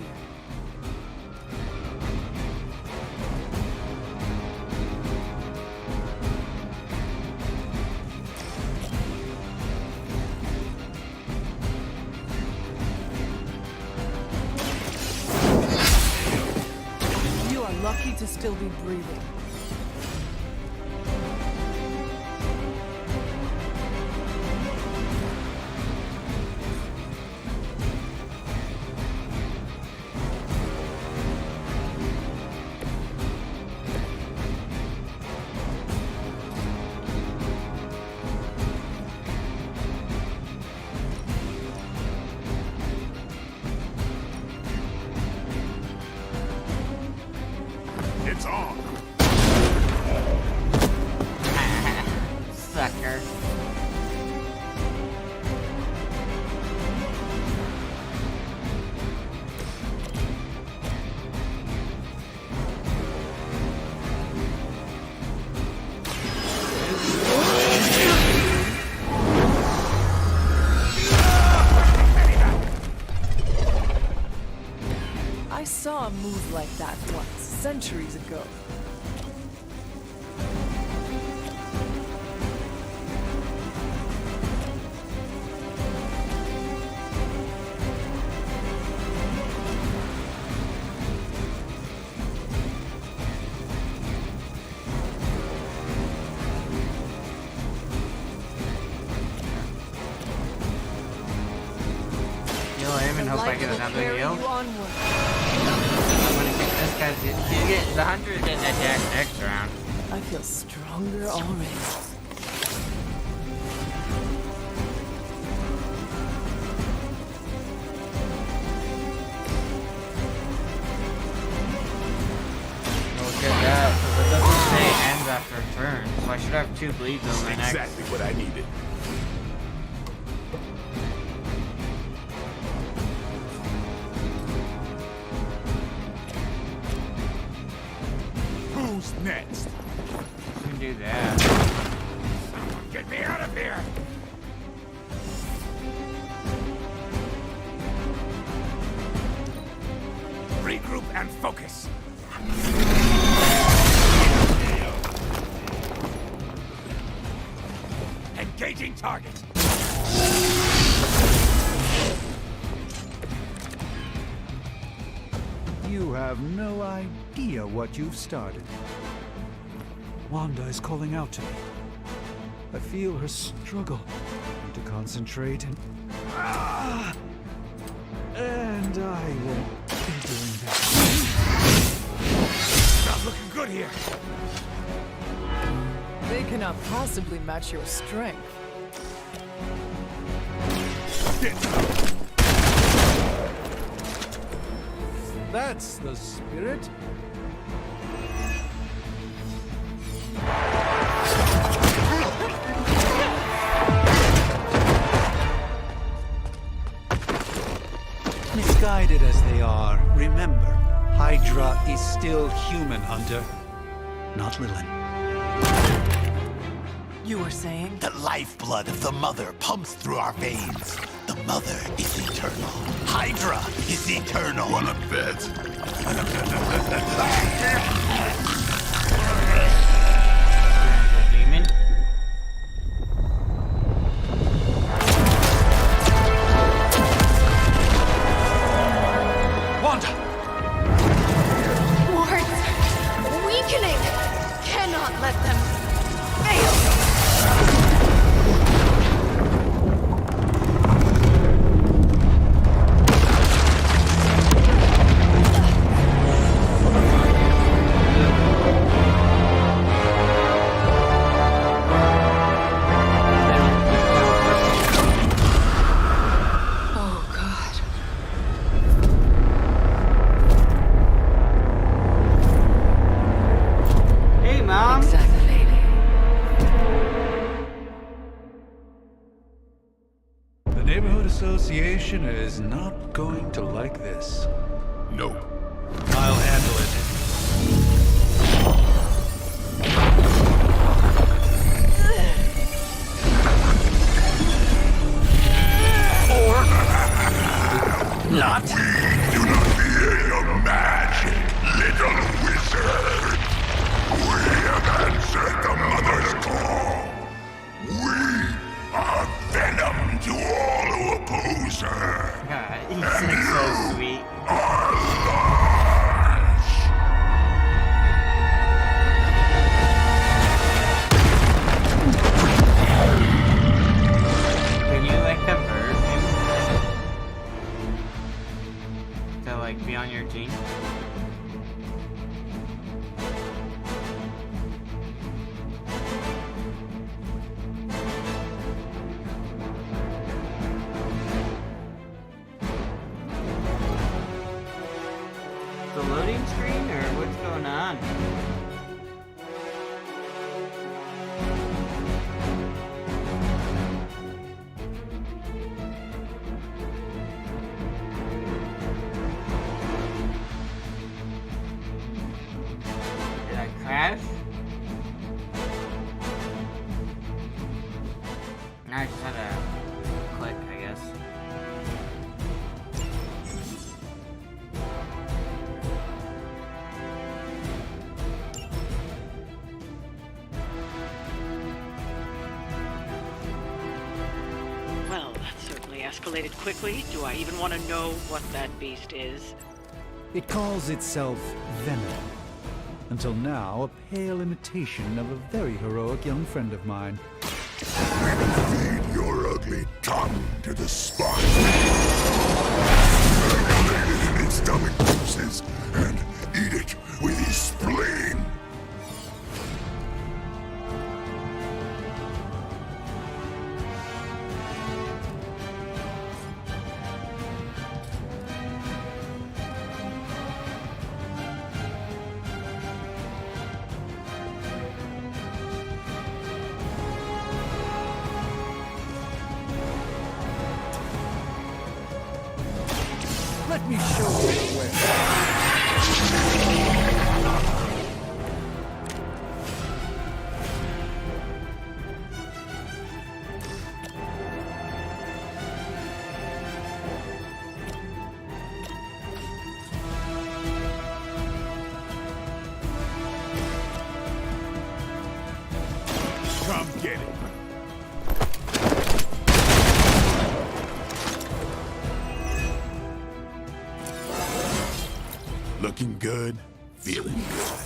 You are lucky to still be breathing. moves like that once, centuries ago. Hope I get another heal. I'm gonna get this guy. He's getting the 100 in attack next round. I feel stronger already. Look at that. It doesn't say ends after a turn, so I should have 2 bleeds on my next. Exactly what I needed. Next. You can do that. Get me out of here! Regroup and focus. Engaging target. You have no idea what you've started. Wanda is calling out to me. I feel her struggle. I need to concentrate and... And I won't be doing that. Not looking good here. They cannot possibly match your strength. That's the spirit. Misguided as they are, remember, Hydra is still human, Hunter. Not Lilith. You were saying? The lifeblood of the Mother pumps through our veins. The Mother is eternal. Hydra is eternal. Wanna bet? Demon. Wanda! Wards! Weakening! Cannot let them fail! Association is not going to like this. Nope. I'll handle it. Or not. We do not fear your magic, little wizard. We have answered the Mother's call. We are venom to all who oppose her. God, he's like so sweet. Can you like convert him to like be on your team? The loading screen, or what's going on? Did I crash? I just had to click, I guess. escalated quickly. Do I even want to know what that beast is? It calls itself Venom. Until now, a pale imitation of a very heroic young friend of mine. Feed your ugly tongue to the Spire. Lay it in its stomach juices and eat it with his spleen. Let me show you where. Come get it. Looking good, feeling good.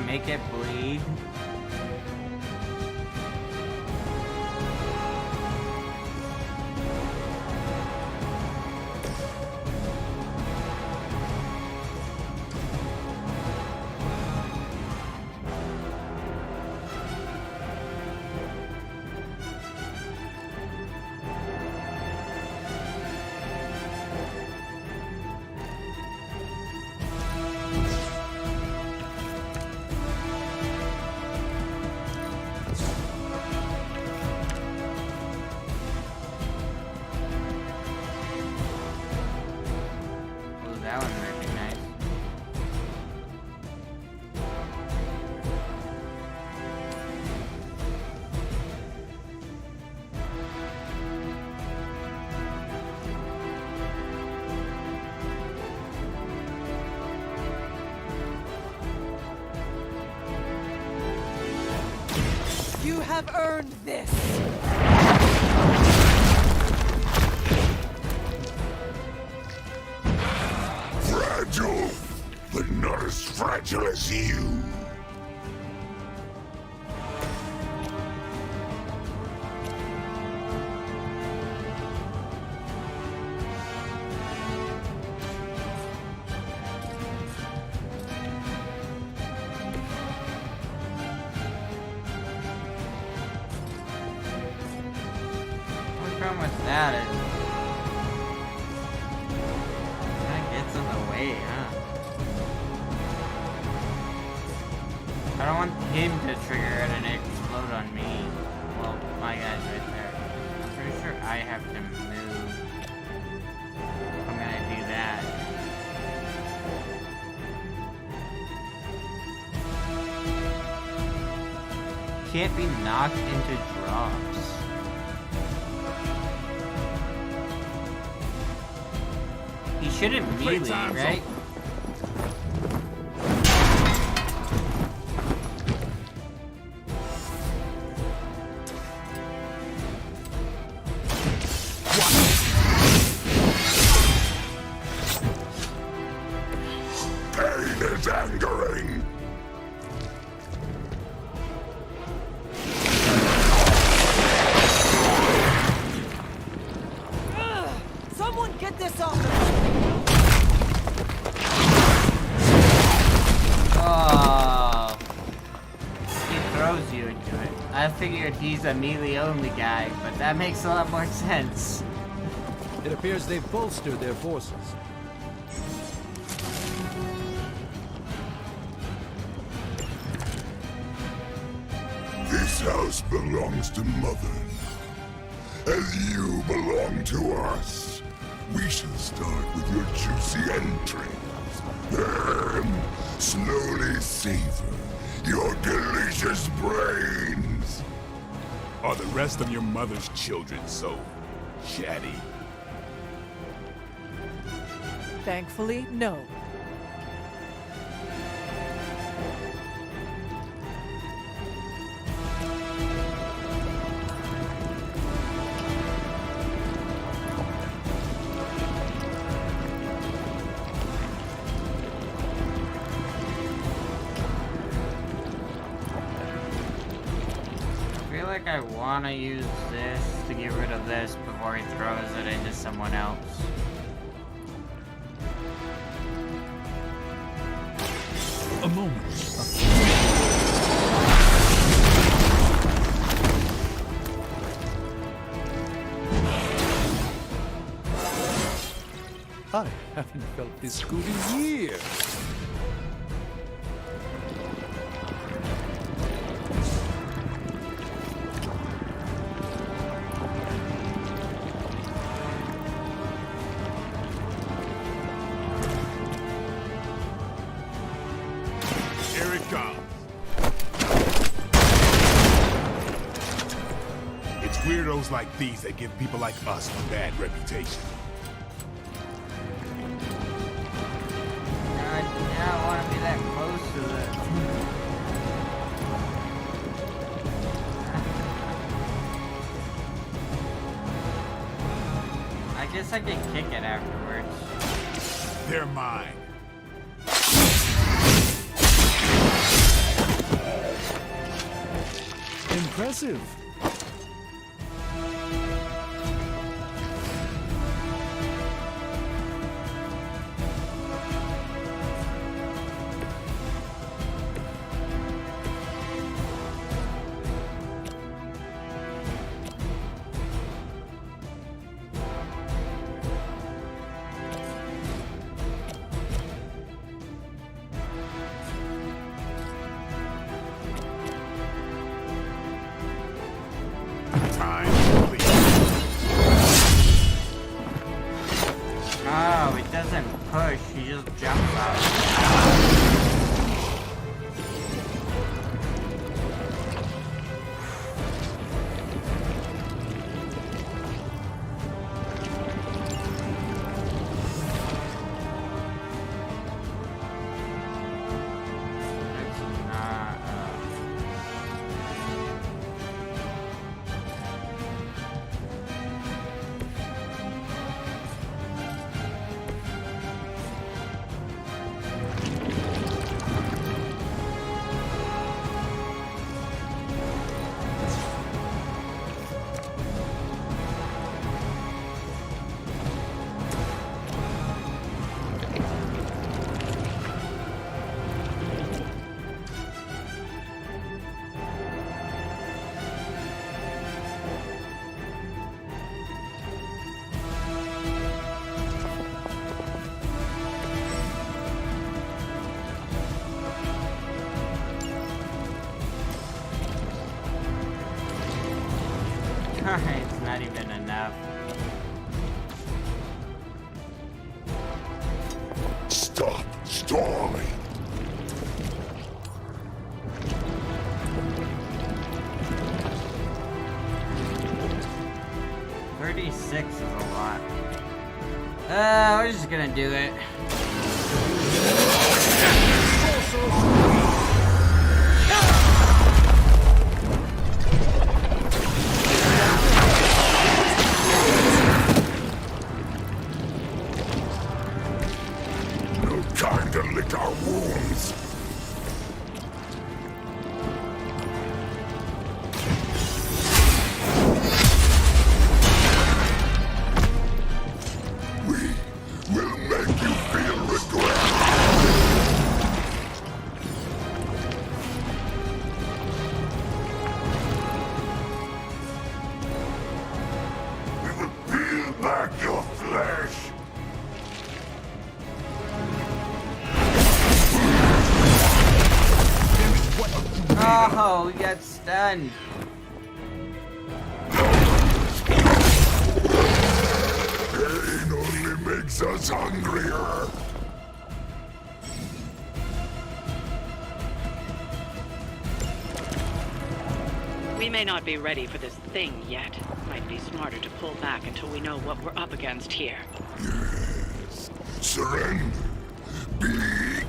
Make it bleed. That one might be nice. You have earned this! Fragile, but not as fragile as you. What's wrong with that? It kind of gets in the way, huh? I don't want him to trigger it and explode on me. Well, my guy's right there. I'm pretty sure I have to move. I'm gonna do that. Can't be knocked into drops. He shouldn't melee, right? Pain is angering. Someone get this off of me! I figured he's a melee-only guy, but that makes a lot more sense. It appears they've bolstered their forces. This house belongs to Mother, and you belong to us. We shall start with your juicy entrails, then slowly savor your delicious brains. Are the rest of your mother's children so chatty? Thankfully, no. I want to use this to get rid of this before he throws it into someone else. A moment. I haven't felt this good in years. Weirdos like these that give people like us a bad reputation. I don't want to be that close to this. I guess I can kick it afterwards. They're mine. Impressive. Oh, it doesn't push, he just jumps out. It's not even enough. Stop stalling. $36 is a lot. We're just gonna do it. Time to lick our wounds. We will make you feel regret. we got stunned. Pain only makes us hungrier. We may not be ready for this thing yet. Might be smarter to pull back until we know what we're up against here. Yes. Surrender. Be eaten.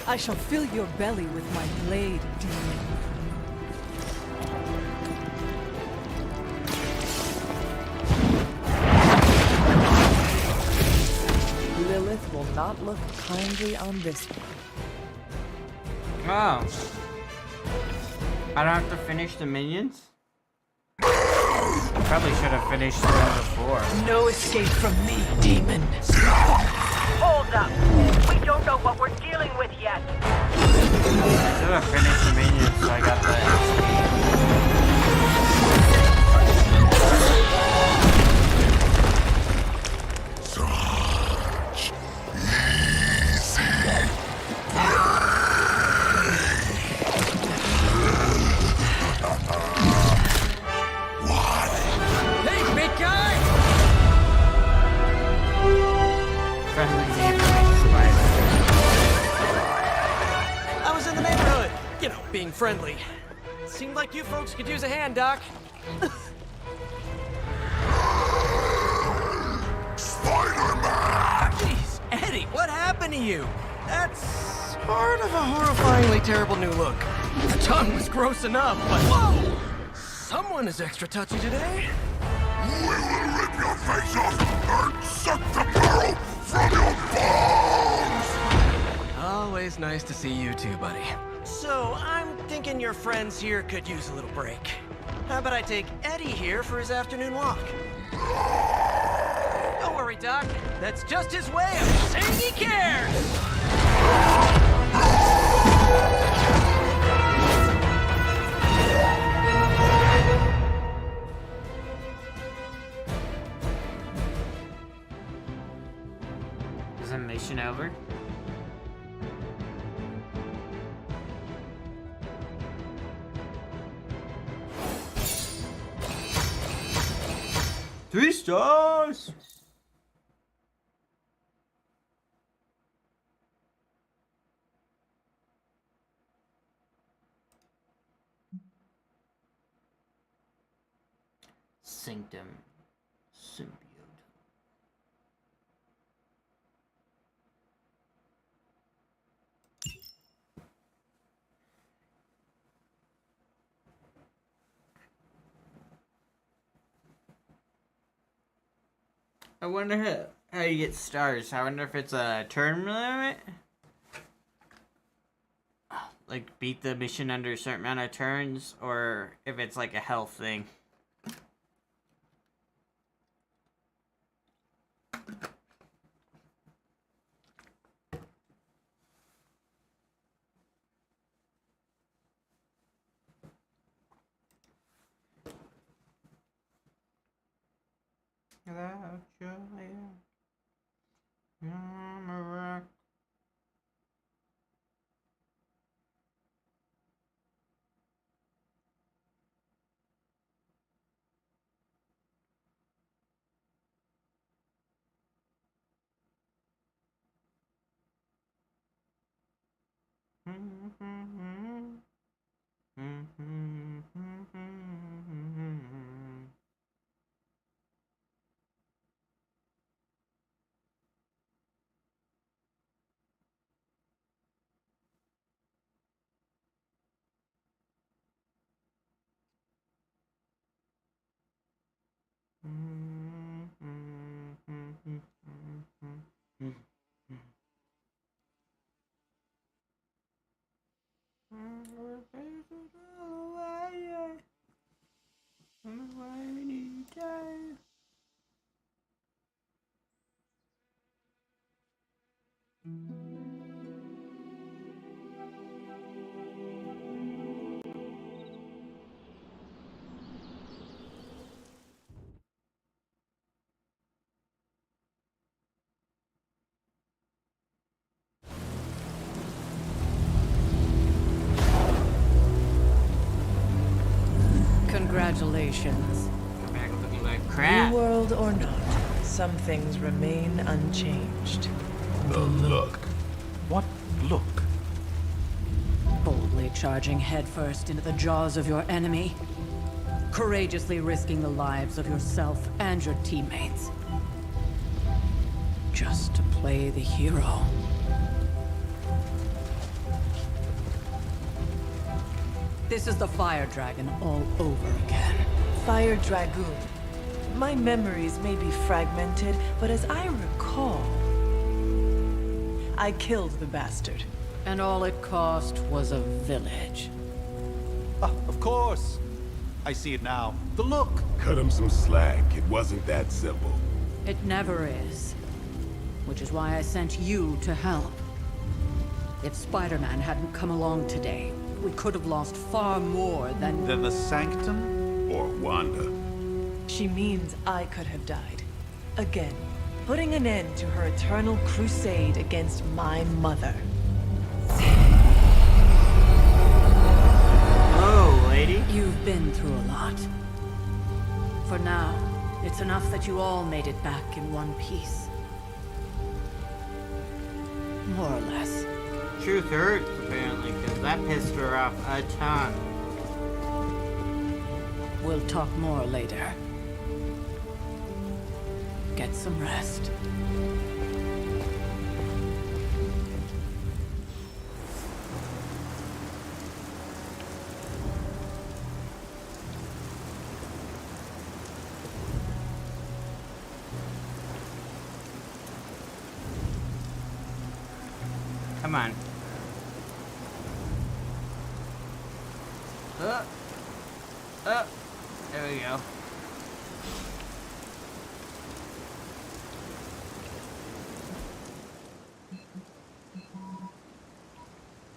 I shall fill your belly with my blade, demon. Lilith will not look kindly on this one. Oh. I don't have to finish the minions? I probably should have finished them before. No escape from me, demon. Hold up. We don't know what we're dealing with yet. I should have finished the minions so I got the Such easy Hey, big guy! friendly neighborhood Spire. I was in the neighborhood. You know, being friendly. Seemed like you folks could use a hand, Doc. Spider-Man! Jeez, Eddie, what happened to you? That's sort of a horrifyingly terrible new look. The tongue was gross enough, but whoa! Someone is extra touchy today. We will rip your face off and suck the marrow from your bones! Always nice to see you too, buddy. So, I'm thinking your friends here could use a little break. How about I take Eddie here for his afternoon walk? Don't worry, Doc. That's just his way of saying he cares! Is the mission over? Three stars! Sanctum. Symbiote. I wonder how you get stars. I wonder if it's a turn limit? Like, beat the mission under a certain amount of turns, or if it's like a health thing. Without you, I'm a rock. Congratulations. Come back looking like crap. New world or not, some things remain unchanged. The look. What look? Boldly charging headfirst into the jaws of your enemy. Courageously risking the lives of yourself and your teammates. Just to play the hero. This is the Fire Dragon all over again. Fire Dragoon. My memories may be fragmented, but as I recall, I killed the bastard. And all it cost was a village. Of course. I see it now. The look. Cut him some slack. It wasn't that simple. It never is. Which is why I sent you to help. If Spider-Man hadn't come along today, we could have lost far more than the Sanctum? Or Wanda. She means I could have died. Again, putting an end to her eternal crusade against my mother. Oh, lady. You've been through a lot. For now, it's enough that you all made it back in one piece. More or less. Truth hurts, apparently, because that pissed her off a ton. We'll talk more later. Get some rest. Come on. There we go.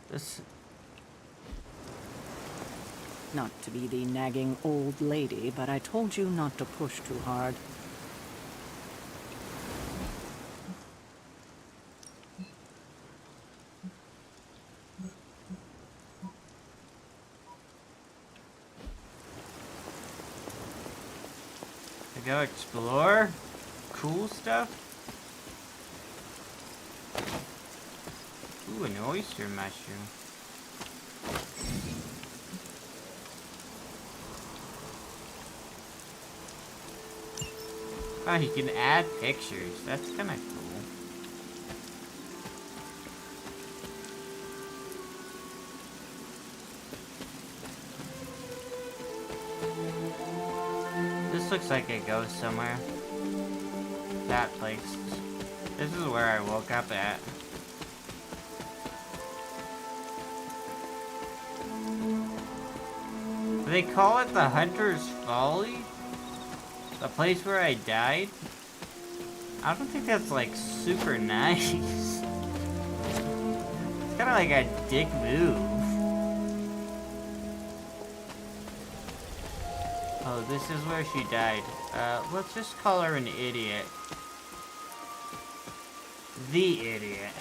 This... Not to be the nagging old lady, but I told you not to push too hard. To go explore cool stuff. Ooh, an oyster mushroom. Oh, you can add pictures. That's kind of cool. This looks like it goes somewhere. That place. This is where I woke up at. Do they call it the Hunter's Folly? The place where I died? I don't think that's like super nice. It's kind of like a dick move. Oh, this is where she died. Let's just call her an idiot. The idiot.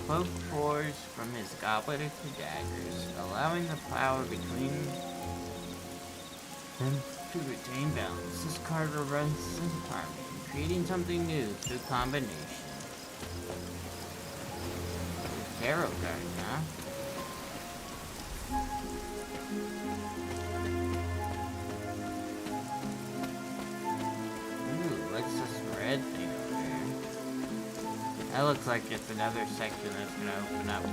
Cloak pours from his goblet into daggers, allowing the power between them to retain balance. This card runs in harmony, creating something new through combination. Tarot card, huh? Ooh, what's this red thing over there? That looks like it's another section that's gonna open up.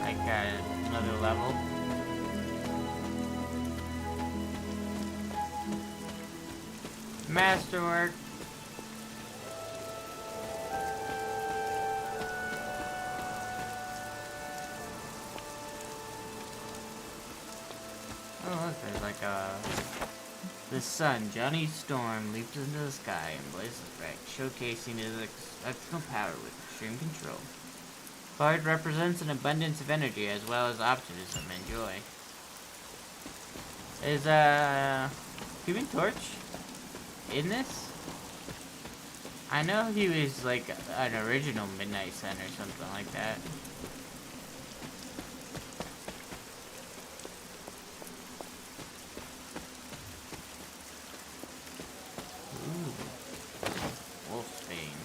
Like another level. Masterwork. Oh look, there's like the sun, Johnny Storm, leaps into the sky and blazes bright, showcasing his exceptional power with extreme control. Card represents an abundance of energy as well as optimism and joy. Is Human Torch in this? I know he was like an original Midnight Sun or something like that. Ooh. Wolfsbane.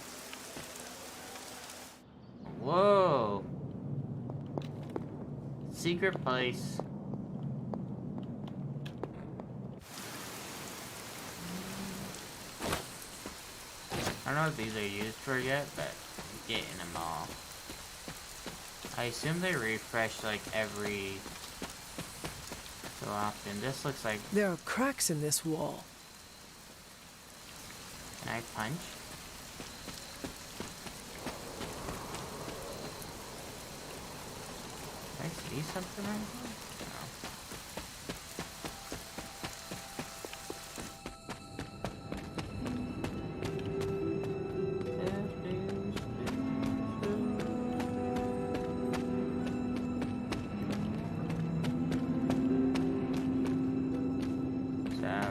Whoa. Secret place. I don't know what these are used for yet, but I'm getting them all. I assume they refresh like every so often. This looks like... There are cracks in this wall. Can I punch? Can I see something right here?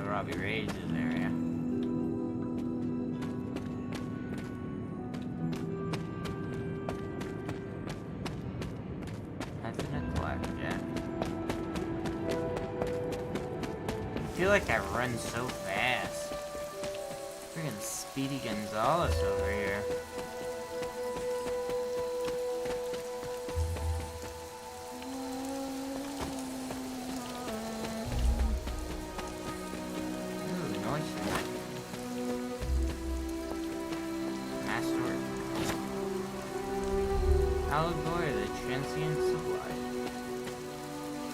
Robbie Reyes' area. Nothing to collect yet. I feel like I run so fast. Freaking Speedy Gonzalez over here. Allegory of the transient civilized.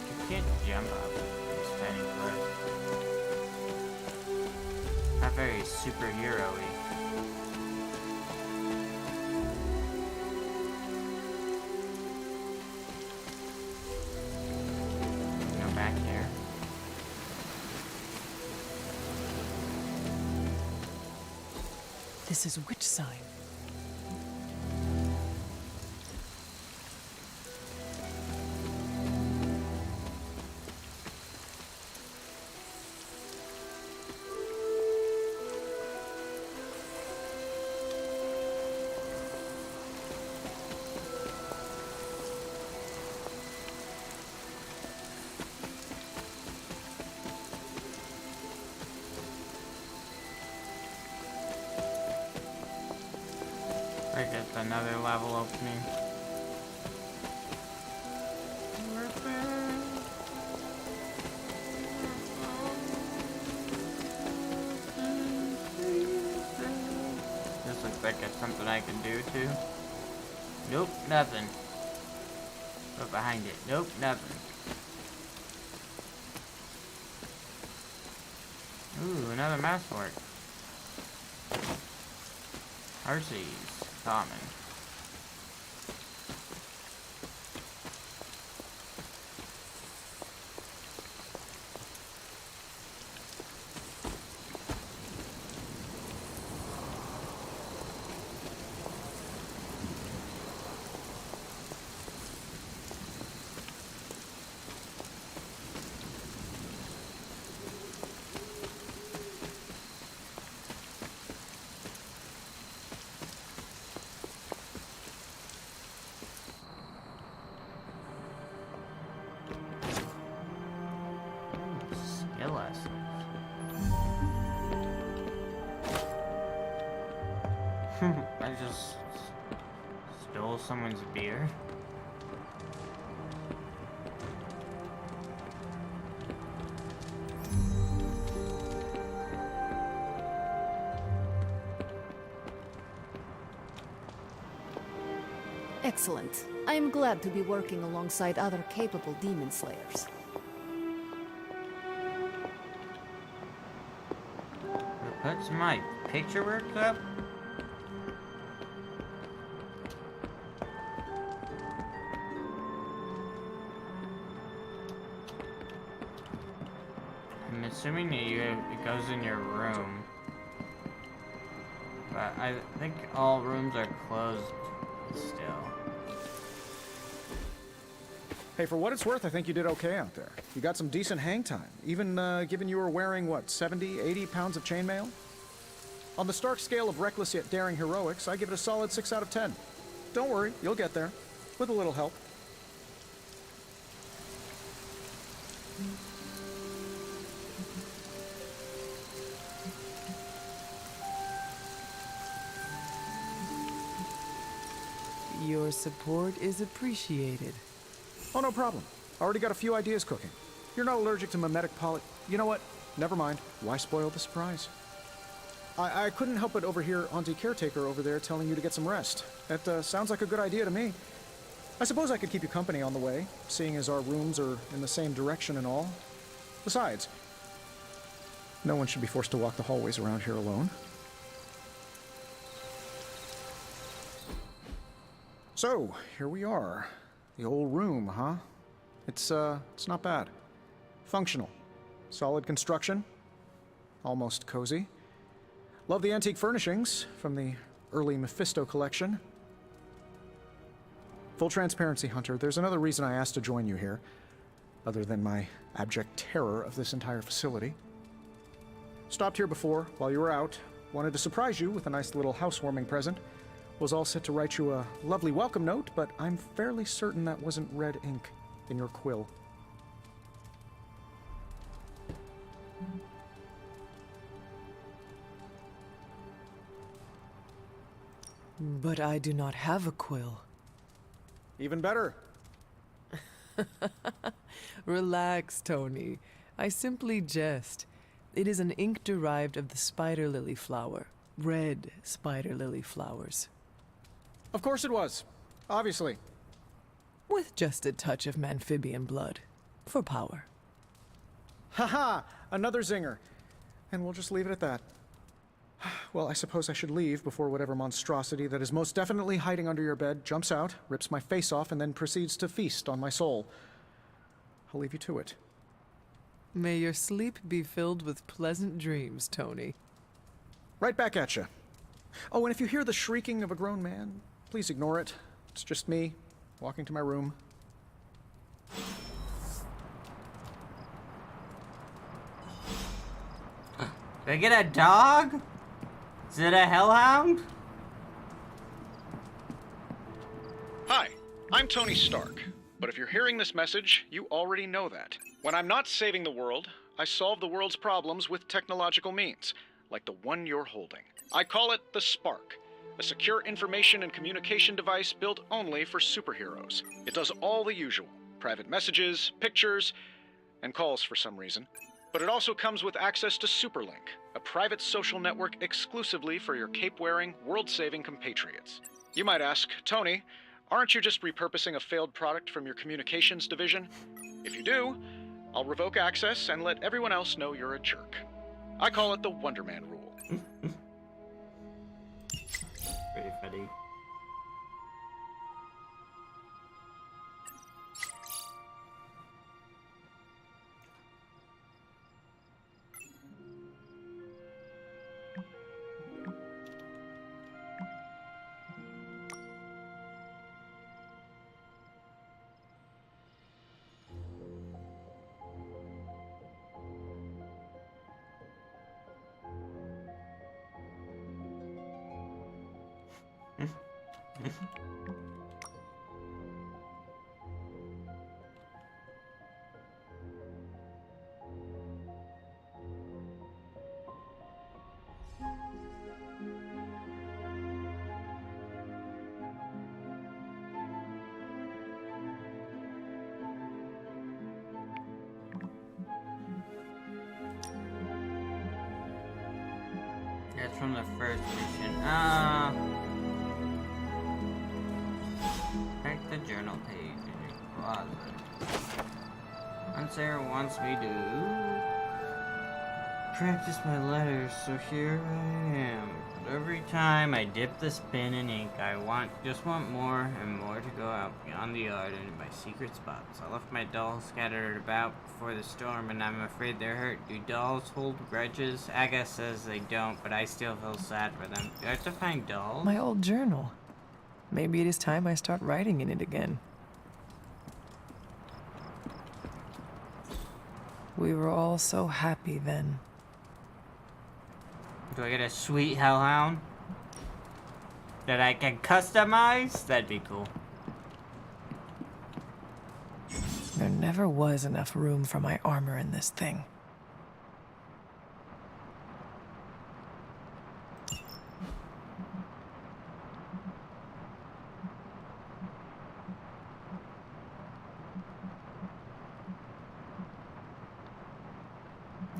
You can't jump up this tiny cliff. Not very superhero-y. Go back here. This is which sign? I guess another level opening. This looks like it's something I can do too. Nope, nothing. Look behind it. Nope, nothing. Ooh, another masterwork. Arcees. Common. I just stole someone's beer. Excellent. I am glad to be working alongside other capable demon slayers. Put some my picture work up. I'm assuming that it goes in your room, but I think all rooms are closed still. Hey, for what it's worth, I think you did okay out there. You got some decent hang time, even given you were wearing, what, 70, 80 pounds of chainmail? On the Stark scale of reckless yet daring heroics, I give it a solid 6 out of 10. Don't worry, you'll get there, with a little help. Your support is appreciated. Oh, no problem. Already got a few ideas cooking. You're not allergic to mimetic poly... You know what? Never mind. Why spoil the surprise? I couldn't help but overhear Auntie Caretaker over there telling you to get some rest. That sounds like a good idea to me. I suppose I could keep you company on the way, seeing as our rooms are in the same direction and all. Besides, no one should be forced to walk the hallways around here alone. So, here we are. The old room, huh? It's not bad. Functional. Solid construction. Almost cozy. Love the antique furnishings from the early Mephisto collection. Full transparency, Hunter, there's another reason I asked to join you here, other than my abject terror of this entire facility. Stopped here before, while you were out. Wanted to surprise you with a nice little housewarming present. Was all set to write you a lovely welcome note, but I'm fairly certain that wasn't red ink in your quill. But I do not have a quill. Even better. Relax, Tony. I simply jest. It is an ink derived of the spider lily flower. Red spider lily flowers. Of course it was. Obviously. With just a touch of amphibian blood. For power. Haha! Another zinger. And we'll just leave it at that. Well, I suppose I should leave before whatever monstrosity that is most definitely hiding under your bed jumps out, rips my face off, and then proceeds to feast on my soul. I'll leave you to it. May your sleep be filled with pleasant dreams, Tony. Right back at you. Oh, and if you hear the shrieking of a grown man, please ignore it. It's just me, walking to my room. Did I get a dog? Is it a hellhound? Hi, I'm Tony Stark. But if you're hearing this message, you already know that. When I'm not saving the world, I solve the world's problems with technological means, like the one you're holding. I call it the Spark, a secure information and communication device built only for superheroes. It does all the usual, private messages, pictures, and calls for some reason. But it also comes with access to Superlink, a private social network exclusively for your cape-wearing, world-saving compatriots. You might ask, Tony, aren't you just repurposing a failed product from your communications division? If you do, I'll revoke access and let everyone else know you're a jerk. I call it the Wonder Man rule. Pretty funny. That's from the first mission. Check the journal page in your closet. Aunt Sarah wants me to practice my letters, so here I am. But every time I dip this pen in ink, I just want more and more to go out beyond the yard into my secret spots. I left my dolls scattered about before the storm, and I'm afraid they're hurt. Do dolls hold grudges? Aga says they don't, but I still feel sad for them. Do I have to find dolls? My old journal. Maybe it is time I start writing in it again. We were all so happy then. Do I get a sweet hellhound that I can customize? That'd be cool. There never was enough room for my armor in this thing.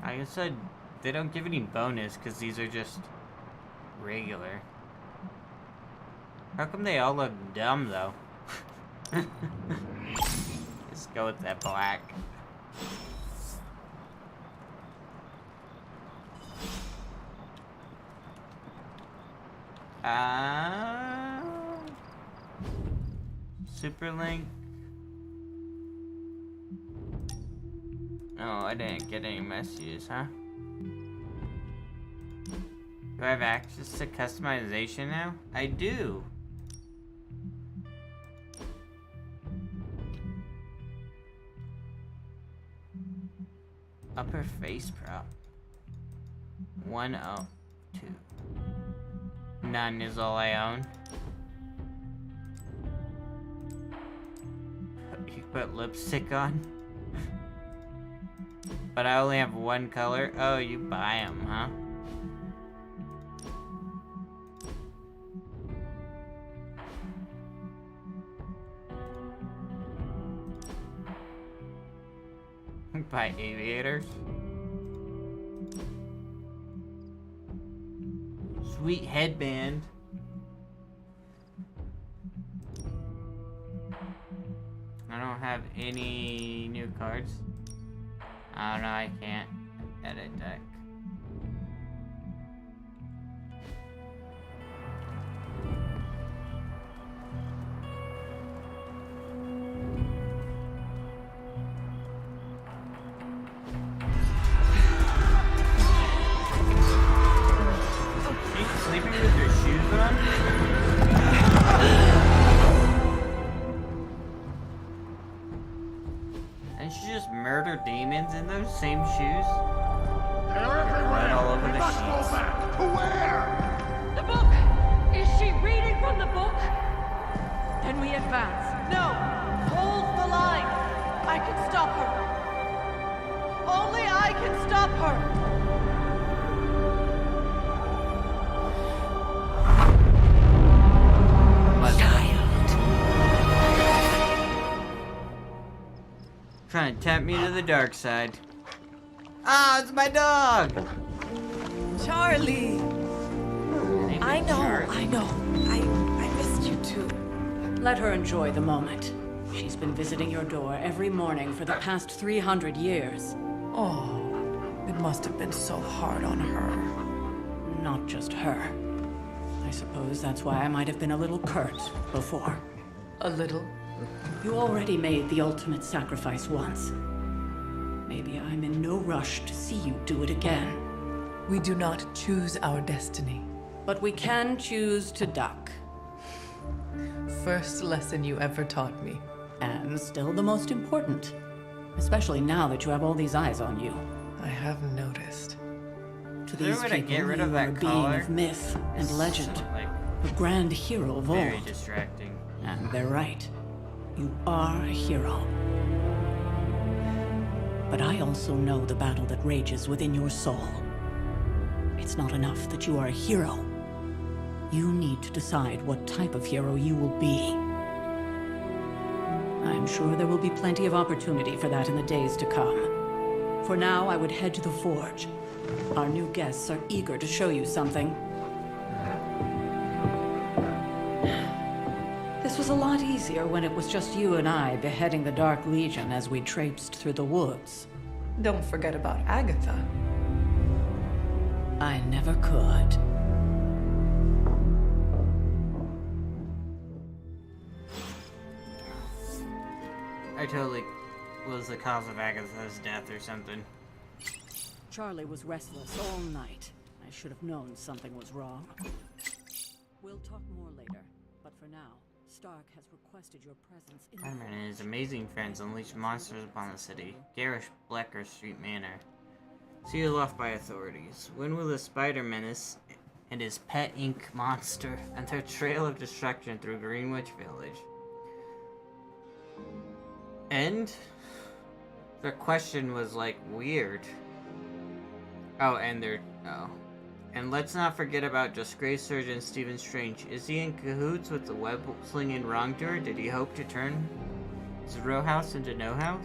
I guess they don't give any bonus because these are just regular. How come they all look dumb though? Let's go with that black. Superlink. Oh, I didn't get any messages, huh? Do I have access to customization now? I do. Upper face prop. 102. None is all I own. You put lipstick on? But I only have one color? Oh, you buy them, huh? Buy aviators? Sweet headband. I don't have any new cards. Oh no, I can't edit deck. She's sleeping with her shoes on? And she just murder demons in those same shoes? Right all over the sheets. The book! Is she reading from the book? Then we advance. No! Hold the line! I can stop her. Only I can stop her! Trying to tempt me to the dark side. Ah, it's my dog! Charlie! I know. I missed you too. Let her enjoy the moment. She's been visiting your door every morning for the past 300 years. Oh, it must have been so hard on her. Not just her. I suppose that's why I might have been a little curt before. A little? You already made the ultimate sacrifice once. Maybe I'm in no rush to see you do it again. We do not choose our destiny. But we can choose to duck. First lesson you ever taught me. And still the most important. Especially now that you have all these eyes on you. I have noticed. To these people, you are a being of myth and legend. A grand hero of old. Very distracting. And they're right. You are a hero. But I also know the battle that rages within your soul. It's not enough that you are a hero. You need to decide what type of hero you will be. I'm sure there will be plenty of opportunity for that in the days to come. For now, I would head to the forge. Our new guests are eager to show you something. This was a lot easier when it was just you and I beheading the Dark Legion as we traipsed through the woods. Don't forget about Agatha. I never could. I totally was the cause of Agatha's death or something. Charlie was restless all night. I should have known something was wrong. We'll talk more later, but for now, Stark has requested your presence in Spider-Man and his amazing friends unleash monsters upon the city. Garish Blecker Street Manor. Sealed off by authorities. When will the Spider Menace and his pet ink monster enter a trail of destruction through Greenwich Village? And the question was like weird. Oh, and they're and let's not forget about disgraced surgeon Stephen Strange. Is he in cahoots with the web-slinging wrongdoer? Did he hope to turn Zero House into No House?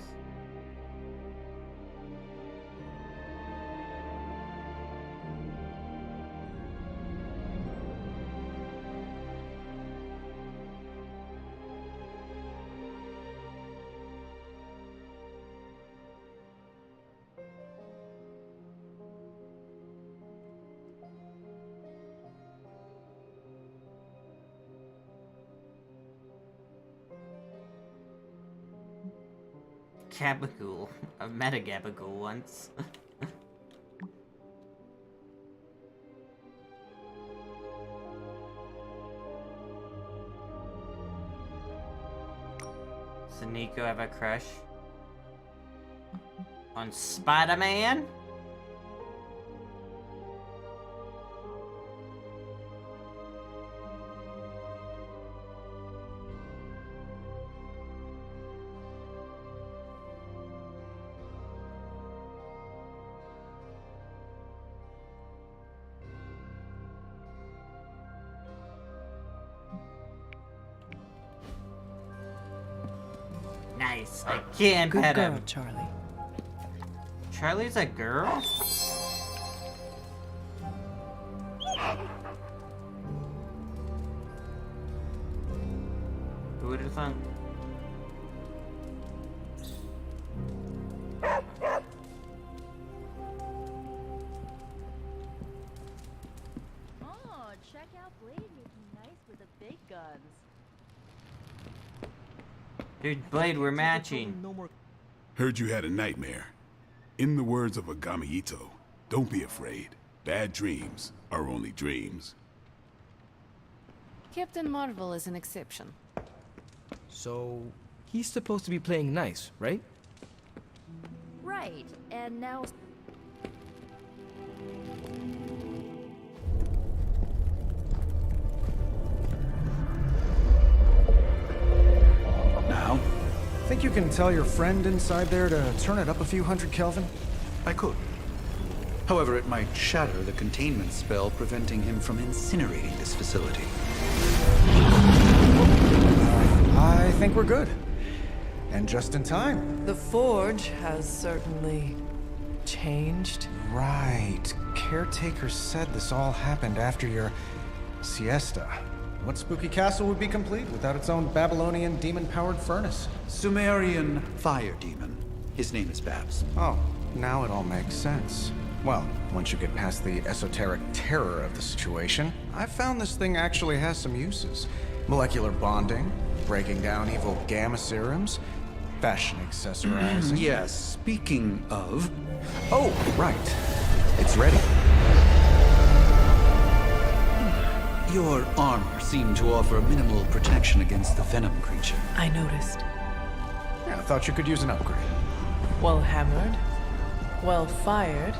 Gabagool. I've met a Gabagool once. Does Nico have a crush on Spider-Man? Nice. I can't Good pet girl, him. Charlie. Charlie's a girl? Who would have thought? Oh, check out Blade making nice with the big guns. Dude, Blade, we're matching. Heard you had a nightmare. In the words of Agami Ito, don't be afraid. Bad dreams are only dreams. Captain Marvel is an exception. So, he's supposed to be playing nice, right? Right, and now... Now? Think you can tell your friend inside there to turn it up a few hundred Kelvin? I could. However, it might shatter the containment spell preventing him from incinerating this facility. I think we're good. And just in time. The Forge has certainly changed. Right. Caretaker said this all happened after your siesta. What spooky castle would be complete without its own Babylonian demon-powered furnace? Sumerian fire demon. His name is Babs. Oh, now it all makes sense. Well, once you get past the esoteric terror of the situation, I've found this thing actually has some uses. Molecular bonding, breaking down evil gamma serums, fashion accessorizing. Yes, speaking of... Oh, right. It's ready. Your armor seemed to offer minimal protection against the venom creature. I noticed. Yeah, I thought you could use an upgrade. Well hammered, well fired.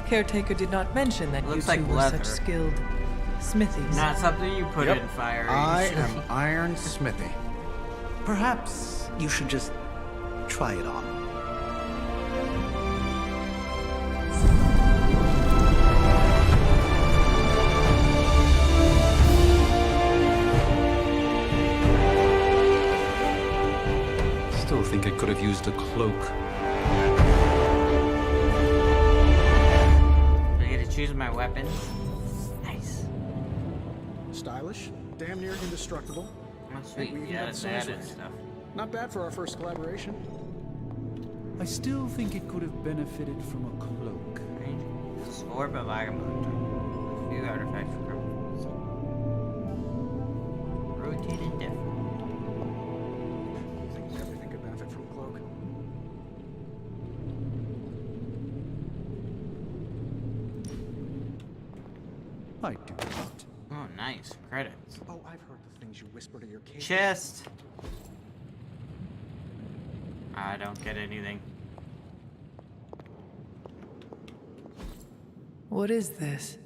Caretaker did not mention that Looks you two like were leather. such skilled smithies. Not something you put Yep. in fire. I am Iron Smithy. Perhaps you should just try it on. Still think it could have used a cloak. I get to choose my weapons. Nice. Stylish, damn near indestructible. Oh, sweet. We even Yeah, got that's the added source stuff. Not bad for our first collaboration. I still think it could have benefited from a cloak. This orb of Agamotto. A few artifacts for criminals. Rotated different. I think everything could benefit from a cloak. I do not. Oh, nice. nice. Credits. Oh, I've heard the things you whisper to your kids. Chest! I don't get anything. What is this?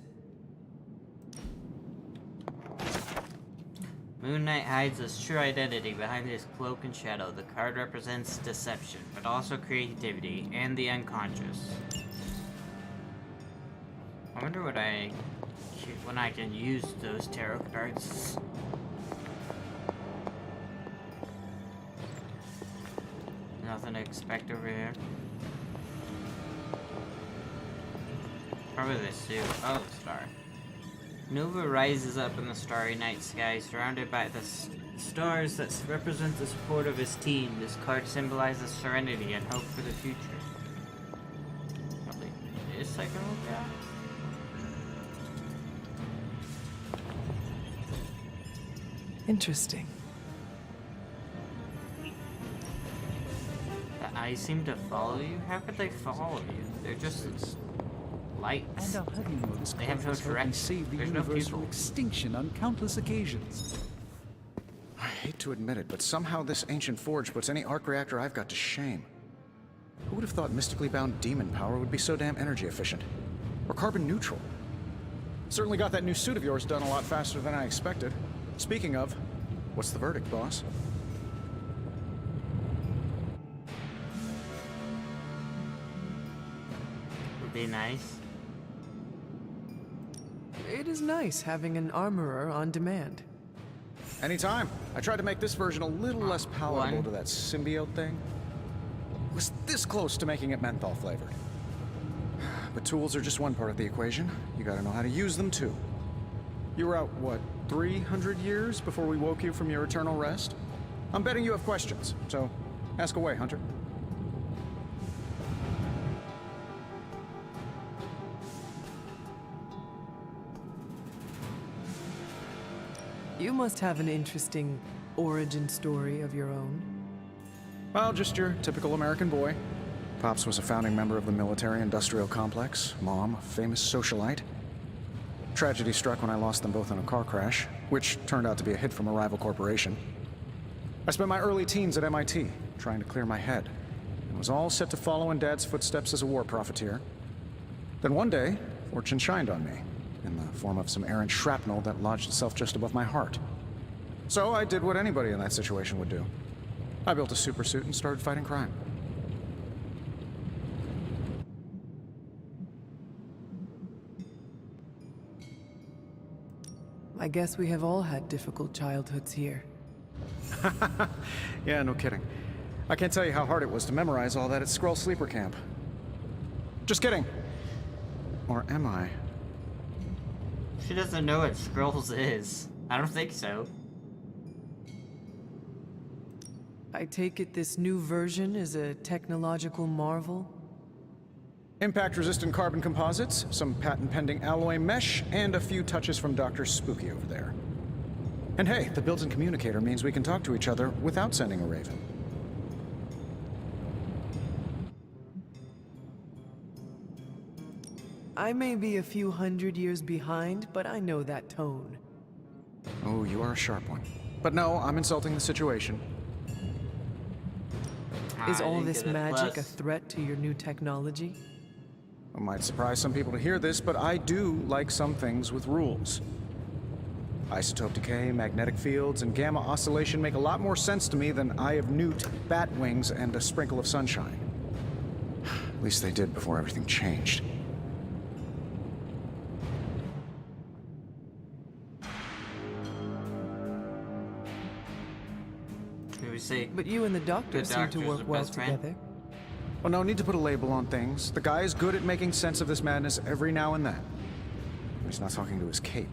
Moon Knight hides his true identity behind his cloak and shadow. The card represents deception, but also creativity and the unconscious. I wonder when I can use those tarot cards. Nothing to expect over here. Probably the suit. Oh, the star. Nova rises up in the starry night sky, surrounded by the stars that represent the support of his team. This card symbolizes serenity and hope for the future. Probably this I can look at. Interesting. The eyes seem to follow you? How could they follow you? They're just lights. And I'll have you know this They have no cause has helped me direction. save the There's no universe people. from extinction on countless occasions. I hate to admit it, but somehow this ancient forge puts any arc reactor I've got to shame. Who would have thought mystically bound demon power would be so damn energy efficient? Or carbon neutral? Certainly got that new suit of yours done a lot faster than I expected. Speaking of, what's the verdict, boss? Would be nice. It is nice having an armorer on demand. Anytime. I tried to make this version a little less palatable to that symbiote thing. It was this close to making it menthol flavored. But tools are just one part of the equation. You gotta know how to use them too. You were out, what, 300 years before we woke you from your eternal rest? I'm betting you have questions, so ask away, Hunter. You must have an interesting origin story of your own. Well, just your typical American boy. Pops was a founding member of the military-industrial complex. Mom, a famous socialite. Tragedy struck when I lost them both in a car crash, which turned out to be a hit from a rival corporation. I spent my early teens at MIT, trying to clear my head, and was all set to follow in Dad's footsteps as a war profiteer. Then one day, fortune shined on me, in the form of some errant shrapnel that lodged itself just above my heart. So I did what anybody in that situation would do. I built a supersuit and started fighting crime. I guess we have all had difficult childhoods here. Yeah, no kidding. I can't tell you how hard it was to memorize all that at Skrull Sleeper Camp. Just kidding. Or am I? She doesn't know what Skrulls is. I don't think so. I take it this new version is a technological marvel? Impact-resistant carbon composites, some patent-pending alloy mesh, and a few touches from Dr. Spooky over there. And hey, the built-in communicator means we can talk to each other without sending a raven. I may be a few hundred years behind, but I know that tone. Oh, you are a sharp one. But no, I'm insulting the situation. Is all this magic a threat to your new technology? It might surprise some people to hear this, but I do like some things with rules. Isotope decay, magnetic fields, and gamma oscillation make a lot more sense to me than Eye of Newt, bat wings, and a sprinkle of sunshine. At least they did before everything changed. But you and the doctor seem to work well together. Well, no need to put a label on things. The guy is good at making sense of this madness every now and then. He's not talking to his cape.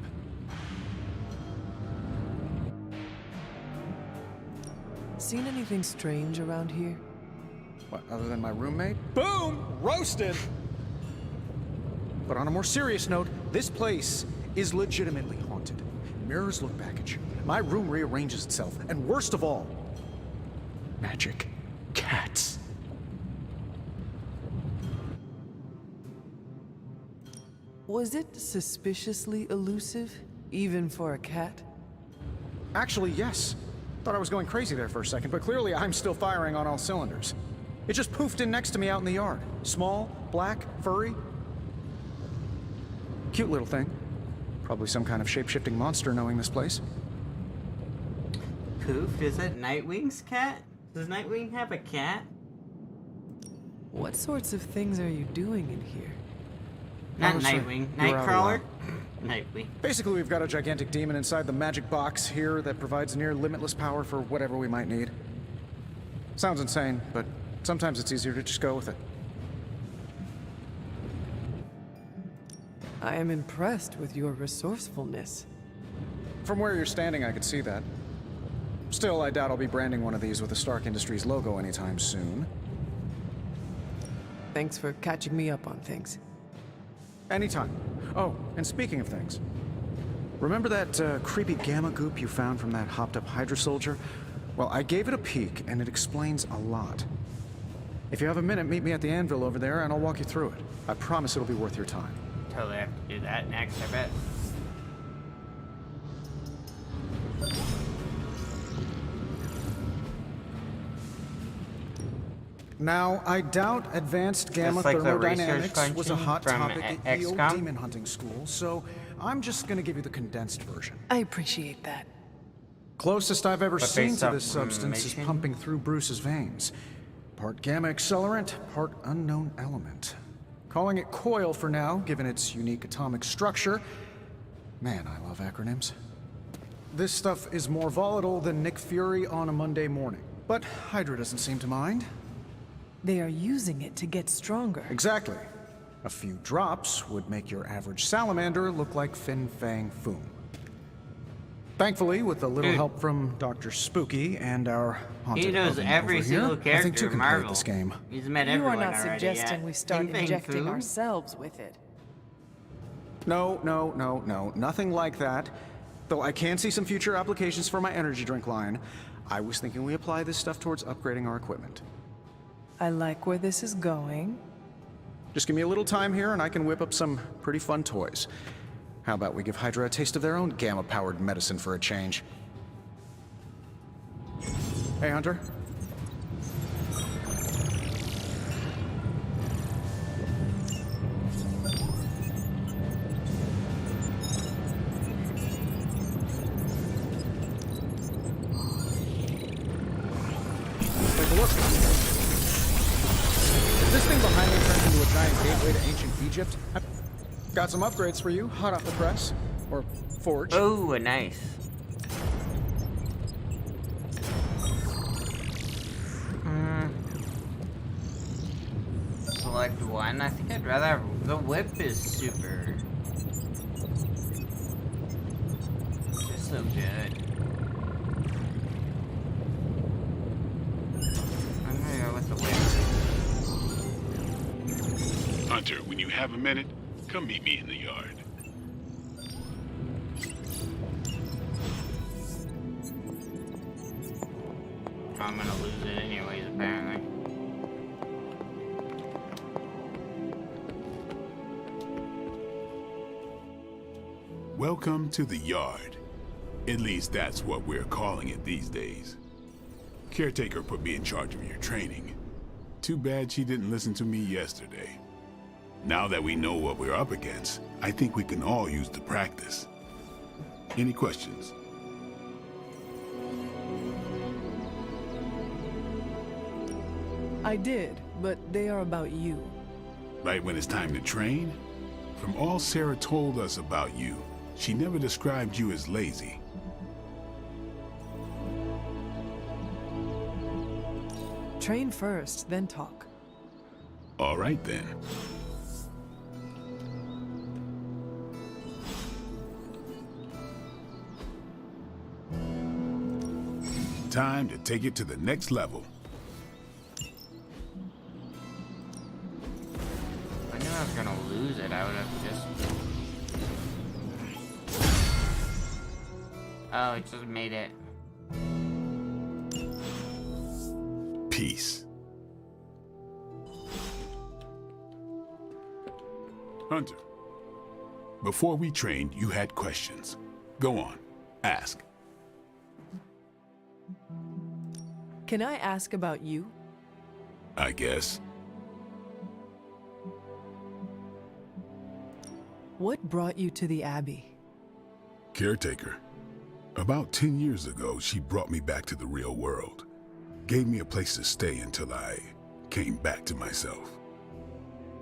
Seen anything strange around here? What, other than my roommate? Boom! Roasted! But on a more serious note, this place is legitimately haunted. Mirrors look back at you. My room rearranges itself. And worst of all, magic cats. Was it suspiciously elusive? Even for a cat? Actually, yes. Thought I was going crazy there for a second, but clearly I'm still firing on all cylinders. It just poofed in next to me out in the yard. Small, black, furry. Cute little thing. Probably some kind of shape-shifting monster knowing this place. Poof? Is that Nightwing's cat? Does Nightwing have a cat? What sorts of things are you doing in here? Not Honestly, Nightwing. you're out of Nightcrawler? line. Nightwing. Basically, we've got a gigantic demon inside the magic box here that provides near limitless power for whatever we might need. Sounds insane, but sometimes it's easier to just go with it. I am impressed with your resourcefulness. From where you're standing, I could see that. Still, I doubt I'll be branding one of these with the Stark Industries logo anytime soon. Thanks for catching me up on things. Anytime. Oh, and speaking of things, remember that creepy gamma goop you found from that hopped-up Hydra soldier? Well, I gave it a peek, and it explains a lot. If you have a minute, meet me at the anvil over there, and I'll walk you through it. I promise it'll be worth your time. Totally have to do that next, I bet. Now, I doubt advanced gamma That's like the research thermodynamics was a function hot from topic at the old XCOM? demon hunting school, so I'm just gonna give you the condensed version. I appreciate that. Closest I've ever But seen based to off this substance is information? pumping through Bruce's veins. Part gamma accelerant, part unknown element. Calling it coil for now, given its unique atomic structure. Man, I love acronyms. This stuff is more volatile than Nick Fury on a Monday morning. But Hydra doesn't seem to mind. They are using it to get stronger. Exactly. A few drops would make your average salamander look like Fin Fang Foom. Thankfully, with a little Dude. help from Dr. Spooky and our haunted He knows oven every over single here, I think character two in can play Marvel. at this game. He's met You are everyone not already, suggesting yeah. we start Fin Fang injecting Foom? ourselves with it. No, nothing like that. Though I can see some future applications for my energy drink line. I was thinking we apply this stuff towards upgrading our equipment. I like where this is going. Just give me a little time here and I can whip up some pretty fun toys. How about we give Hydra a taste of their own gamma-powered medicine for a change? Hey, Hunter. Take a look. If this thing behind me turns into a giant gateway to ancient Egypt, I've got some upgrades for you, hot off the press. Or forge. Oh, nice. Select one. I think I'd rather have, the whip is super. It's so good. I'm gonna go with the whip. Hunter, when you have a minute, come meet me in the yard. I'm gonna lose it anyways, apparently. Welcome to the yard. At least that's what we're calling it these days. Caretaker put me in charge of your training. Too bad she didn't listen to me yesterday. Now that we know what we're up against, I think we can all use the practice. Any questions? I did, but they are about you. Right when it's time to train? From all Sarah told us about you, she never described you as lazy. Train first, then talk. All right then. Time to take it to the next level. I knew I was gonna lose it. I would have just. Oh, it just made it. Peace. Hunter, before we trained, you had questions. Go on. Ask. Can I ask about you? I guess. What brought you to the Abbey? Caretaker. About 10 years ago, she brought me back to the real world. Gave me a place to stay until I came back to myself.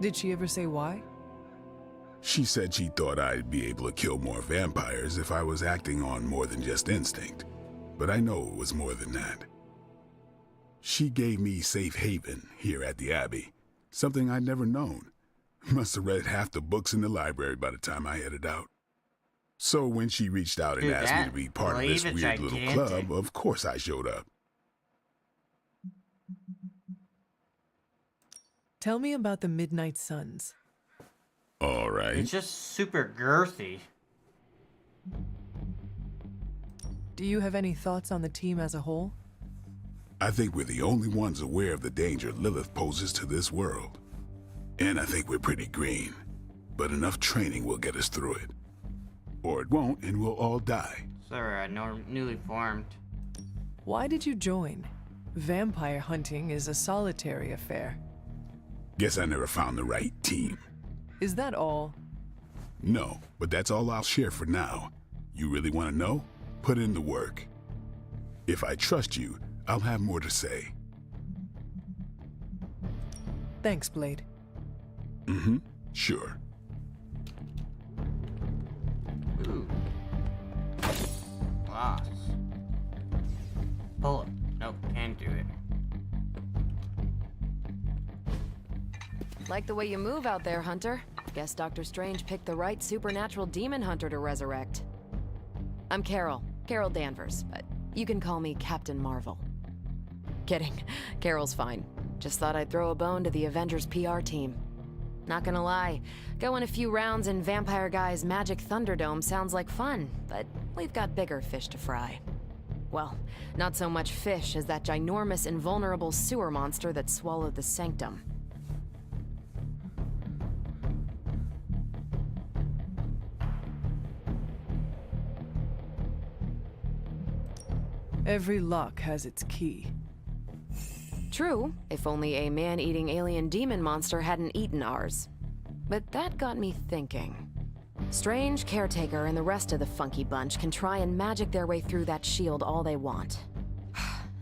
Did she ever say why? She said she thought I'd be able to kill more vampires if I was acting on more than just instinct. But I know it was more than that. She gave me safe haven here at the Abbey, something I'd never known. Must have read half the books in the library by the time I headed out. So when she reached out and Dude, asked me to be part of this weird little club, of course I showed up. Tell me about the Midnight Suns. All right. It's just super girthy. Do you have any thoughts on the team as a whole? I think we're the only ones aware of the danger Lilith poses to this world. And I think we're pretty green. But enough training will get us through it. Or it won't, and we'll all die. Sorry, newly formed. Why did you join? Vampire hunting is a solitary affair. Guess I never found the right team. Is that all? No, but that's all I'll share for now. You really want to know? Put in the work. If I trust you, I'll have more to say. Thanks, Blade. Mm-hmm. Sure. Ooh. Loss. Pull it. Nope, can't do it. Like the way you move out there, Hunter. Guess Dr. Strange picked the right supernatural demon hunter to resurrect. I'm Carol Danvers, but you can call me Captain Marvel. Kidding, Carol's fine. Just thought I'd throw a bone to the Avengers PR team. Not gonna lie, going a few rounds in Vampire Guy's Magic Thunderdome sounds like fun, but we've got bigger fish to fry. Well, not so much fish as that ginormous invulnerable sewer monster that swallowed the Sanctum. Every lock has its key. True, if only a man-eating alien demon monster hadn't eaten ours. But that got me thinking. Strange, Caretaker, and the rest of the funky bunch can try and magic their way through that shield all they want.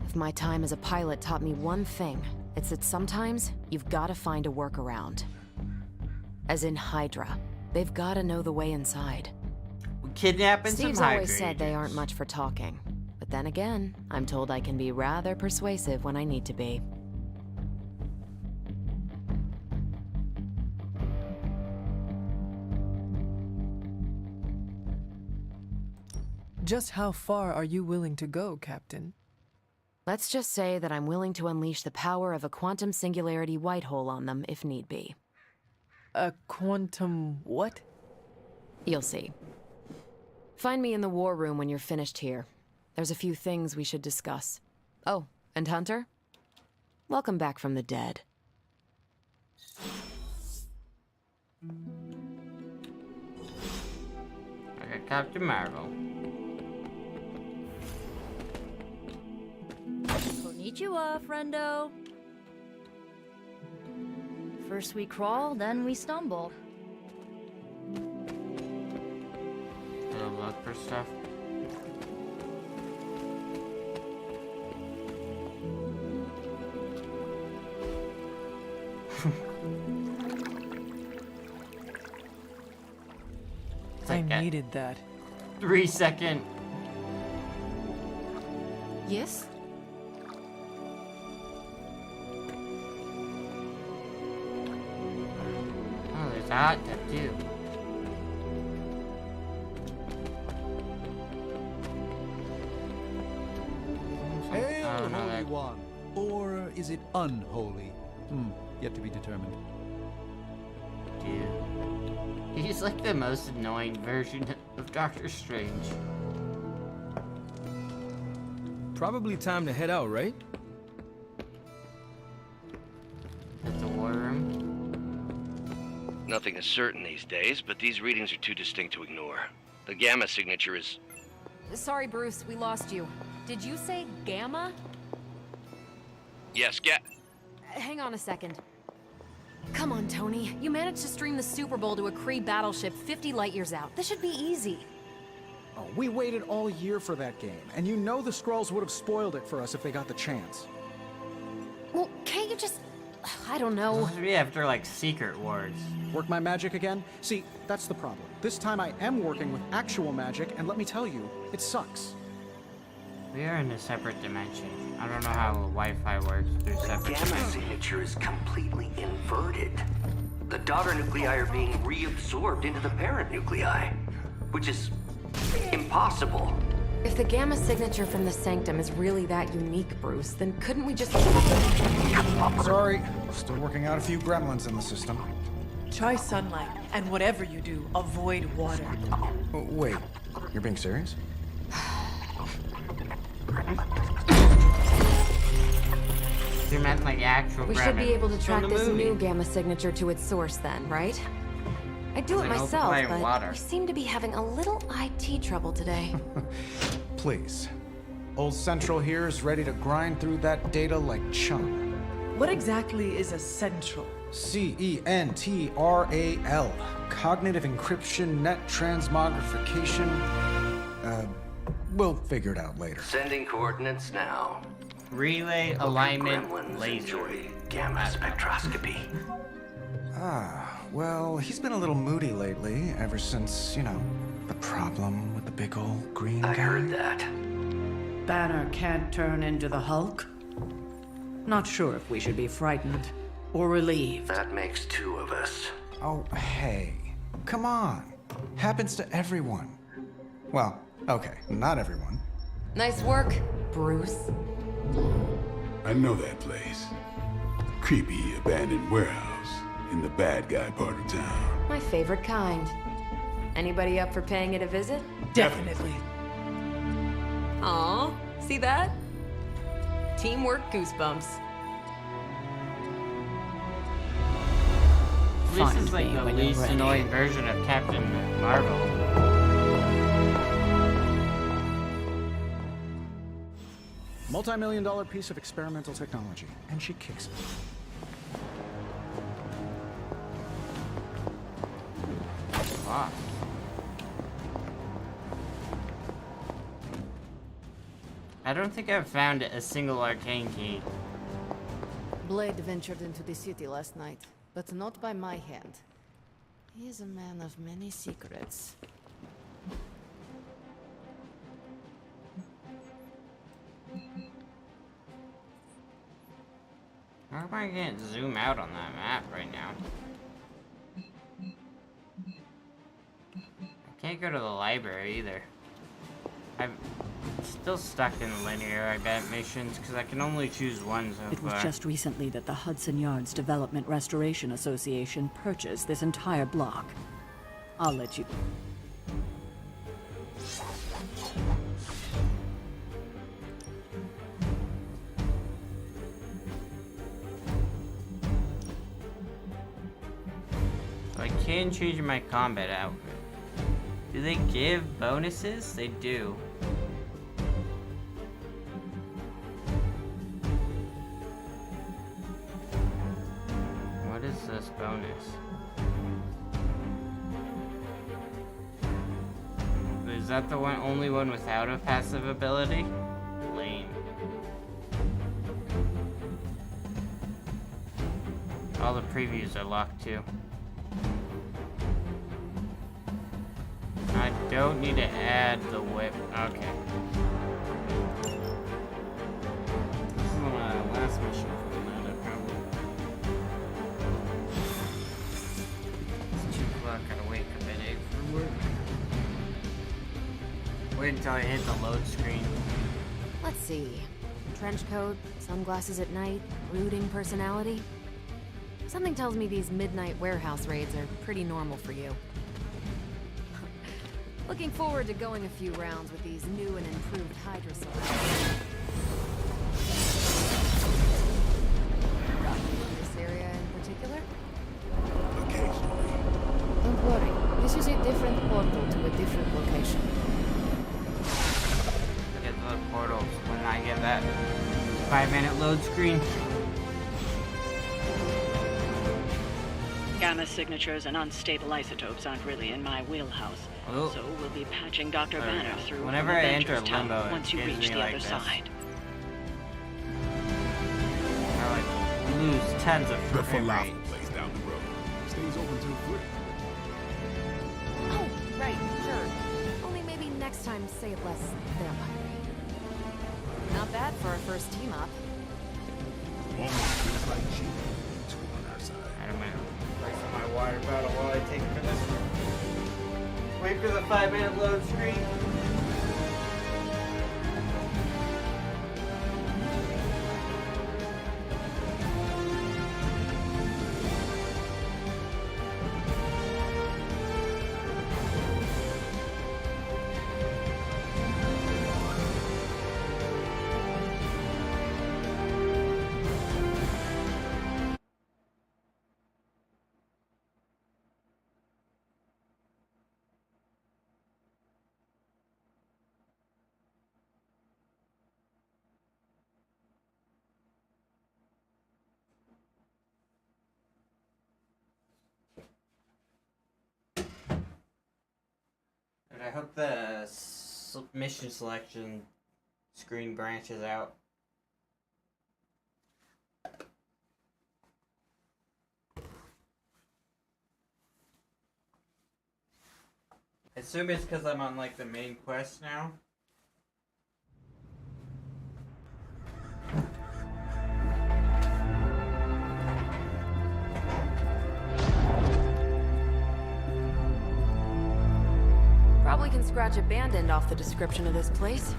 If my time as a pilot taught me one thing, it's that sometimes you've got to find a workaround. As in Hydra. They've got to know the way inside. Kidnapping some Steve's Hydra always said they agents. aren't much for talking. But then again, I'm told I can be rather persuasive when I need to be. Just how far are you willing to go, Captain? Let's just say that I'm willing to unleash the power of a quantum singularity white hole on them if need be. A quantum what? You'll see. Find me in the war room when you're finished here. There's a few things we should discuss. Oh, and Hunter? Welcome back from the dead. I got Captain Marvel. Konnichiwa, friendo. First we crawl, then we stumble. Gotta look for stuff. I needed that. 3-second. Yes? Oh, there's a hot tub too. Hail, Oh, no, Holy that- One! Or is it unholy? Yet to be determined. Dude. He's like the most annoying version of Doctor Strange. Probably time to head out, right? At the war room. Nothing is certain these days, but these readings are too distinct to ignore. The gamma signature is Sorry, Bruce, we lost you. Did you say Gamma? Yes, Hang on a second. Come on, Tony. You managed to stream the Super Bowl to a Kree battleship 50 light years out. This should be easy. Oh, we waited all year for that game, and you know the Skrulls would have spoiled it for us if they got the chance. Well, can't you just... I don't know. This would be after, like, Secret Wars. Work my magic again? See, that's the problem. This time I am working with actual magic, and let me tell you, it sucks. We are in a separate dimension. I don't know how Wi-Fi works through separate Gamma dimensions. signature is completely inverted. The daughter nuclei are being reabsorbed into the parent nuclei, which is impossible. If the Gamma signature from the Sanctum is really that unique, Bruce, then couldn't we just... Sorry, still working out a few gremlins in the system. Try sunlight, and whatever you do, avoid water. Oh, wait, you're being serious? You meant like actual We should be able to track from the this movie. new Gamma signature to its source then, right? I do it Like myself, open but water. we seem to be having a little IT trouble today. Please. Old Central here is ready to grind through that data like chum. What exactly is a central? CENTRAL. Cognitive encryption, net transmogrification. We'll figure it out later. Sending coordinates now. Relay alignment Gremlins laser. enjoy gamma spectroscopy. Ah, well, he's been a little moody lately, ever since, you know, the problem with the big old green guy. I heard that. Banner can't turn into the Hulk? Not sure if we should be frightened or relieved. That makes two of us. Oh, hey. Come on. Happens to everyone. Well, okay, not everyone. Nice work, Bruce. I know that place. Creepy abandoned warehouse in the bad guy part of town. My favorite kind. Anybody up for paying it a visit? Definitely. Aw, see that? Teamwork goosebumps. This is like the least annoying version of Captain Marvel. Multi-million-dollar piece of experimental technology, and she kicks it. Wow. I don't think I've found a single arcane key. Blade ventured into the city last night, but not by my hand. He is a man of many secrets. How come I can't zoom out on that map right now? I can't go to the library either. I'm still stuck in linear, I bet, missions, because I can only choose one so It was far. just recently that the Hudson Yards Development Restoration Association purchased this entire block. I'll let you... I can change my combat outfit. Do they give bonuses? They do. What is this bonus? Is that the one, only one without a passive ability? Lame. All the previews are locked too. I don't need to add the whip. Okay. This is my last mission for the night, probably. It's 2 o'clock, gotta wake up at 8 for work. Wait until I hit the load screen. Let's see. Trench coat, sunglasses at night, brooding personality. Something tells me these midnight warehouse raids are pretty normal for you. Looking forward to going a few rounds with these new and improved Hydra soldiers. This area in particular? Don't worry, this is a different portal to a different location. that 5-minute load screen. Gamma signatures and unstable isotopes aren't really in my wheelhouse. Oh. So we'll be patching Dr. Banner through Whenever from I enter Avengers Tower limbo, it once you gives reach me the like other this. side. I like lose tons of The frame rate. falafel place down the road stays open till 3. Oh, right, sure. Only maybe next time say it less vampire. Not bad for our first team up. Almost feels like cheating. Two on our side. I'm gonna place on my water bottle while I take for this. Wait for the 5-minute load screen. I hope the mission selection screen branches out. I assume it's because I'm on like the main quest now. Probably can scratch abandoned off the description of this place.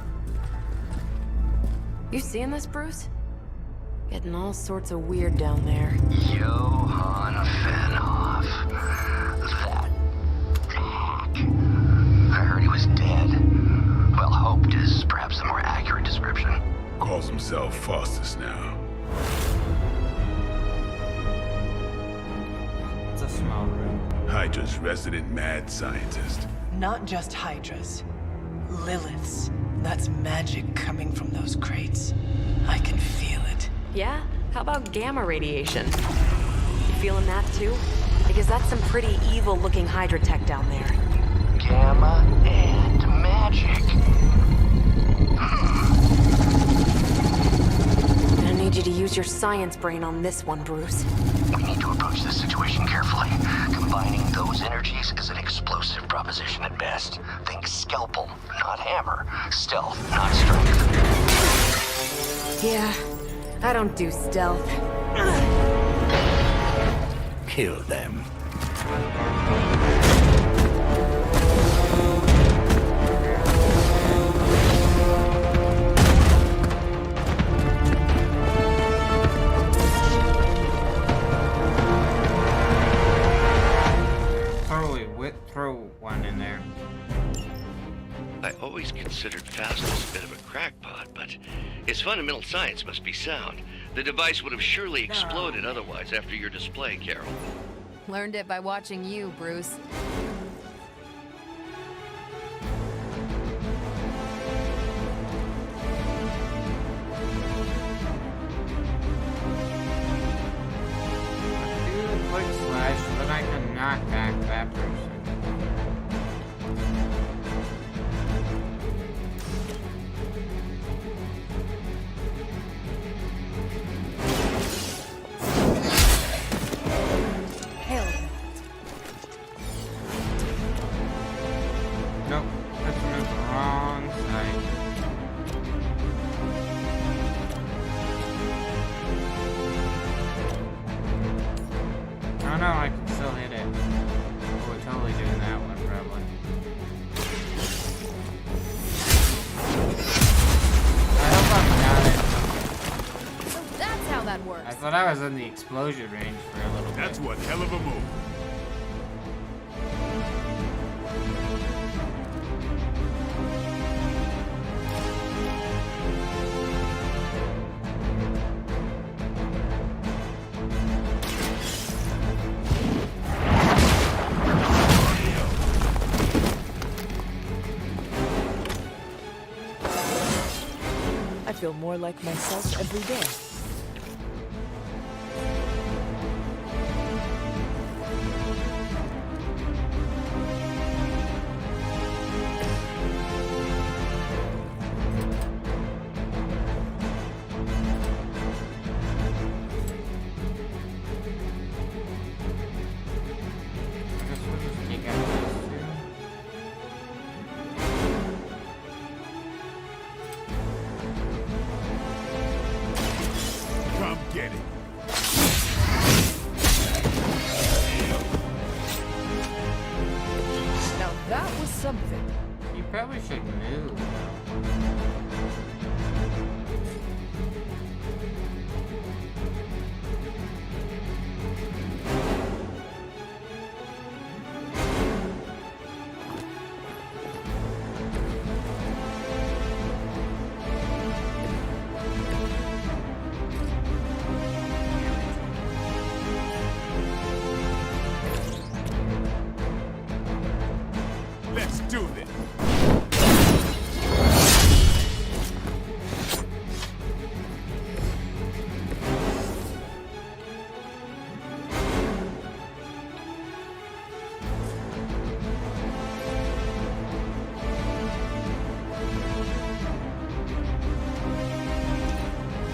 You seeing this, Bruce? Getting all sorts of weird down there. Johann Fenhoff. That hack. I heard he was dead. Well, hoped is perhaps the more accurate description. Calls himself Faustus now. It's a small room. Hydra's resident mad scientist. Not just Hydras. Liliths. That's magic coming from those crates. I can feel it. Yeah? How about gamma radiation? You feeling that too? Because that's some pretty evil-looking Hydra tech down there. Gamma and magic. I need you to use your science brain on this one, Bruce. We need to approach this situation carefully. Combining those energies is an explosive proposition at best. Think scalpel, not hammer. Stealth, not strength. Yeah, I don't do stealth. Kill them. Throw one in there. I always considered Faustus a bit of a crackpot, but his fundamental science must be sound. The device would have surely exploded otherwise after your display, Carol. Learned it by watching you, Bruce. Do a quick slash so that I can knock back that person. Nope, that's on the wrong side. Oh no, I can still hit it. Oh, we're totally doing that one, probably. I hope I'm got it. So that's how that works. I thought I was in the explosion range for a little bit. That's one hell of a move. feel more like myself every day. Come get it. Now that was something. You probably should move. Let's do this.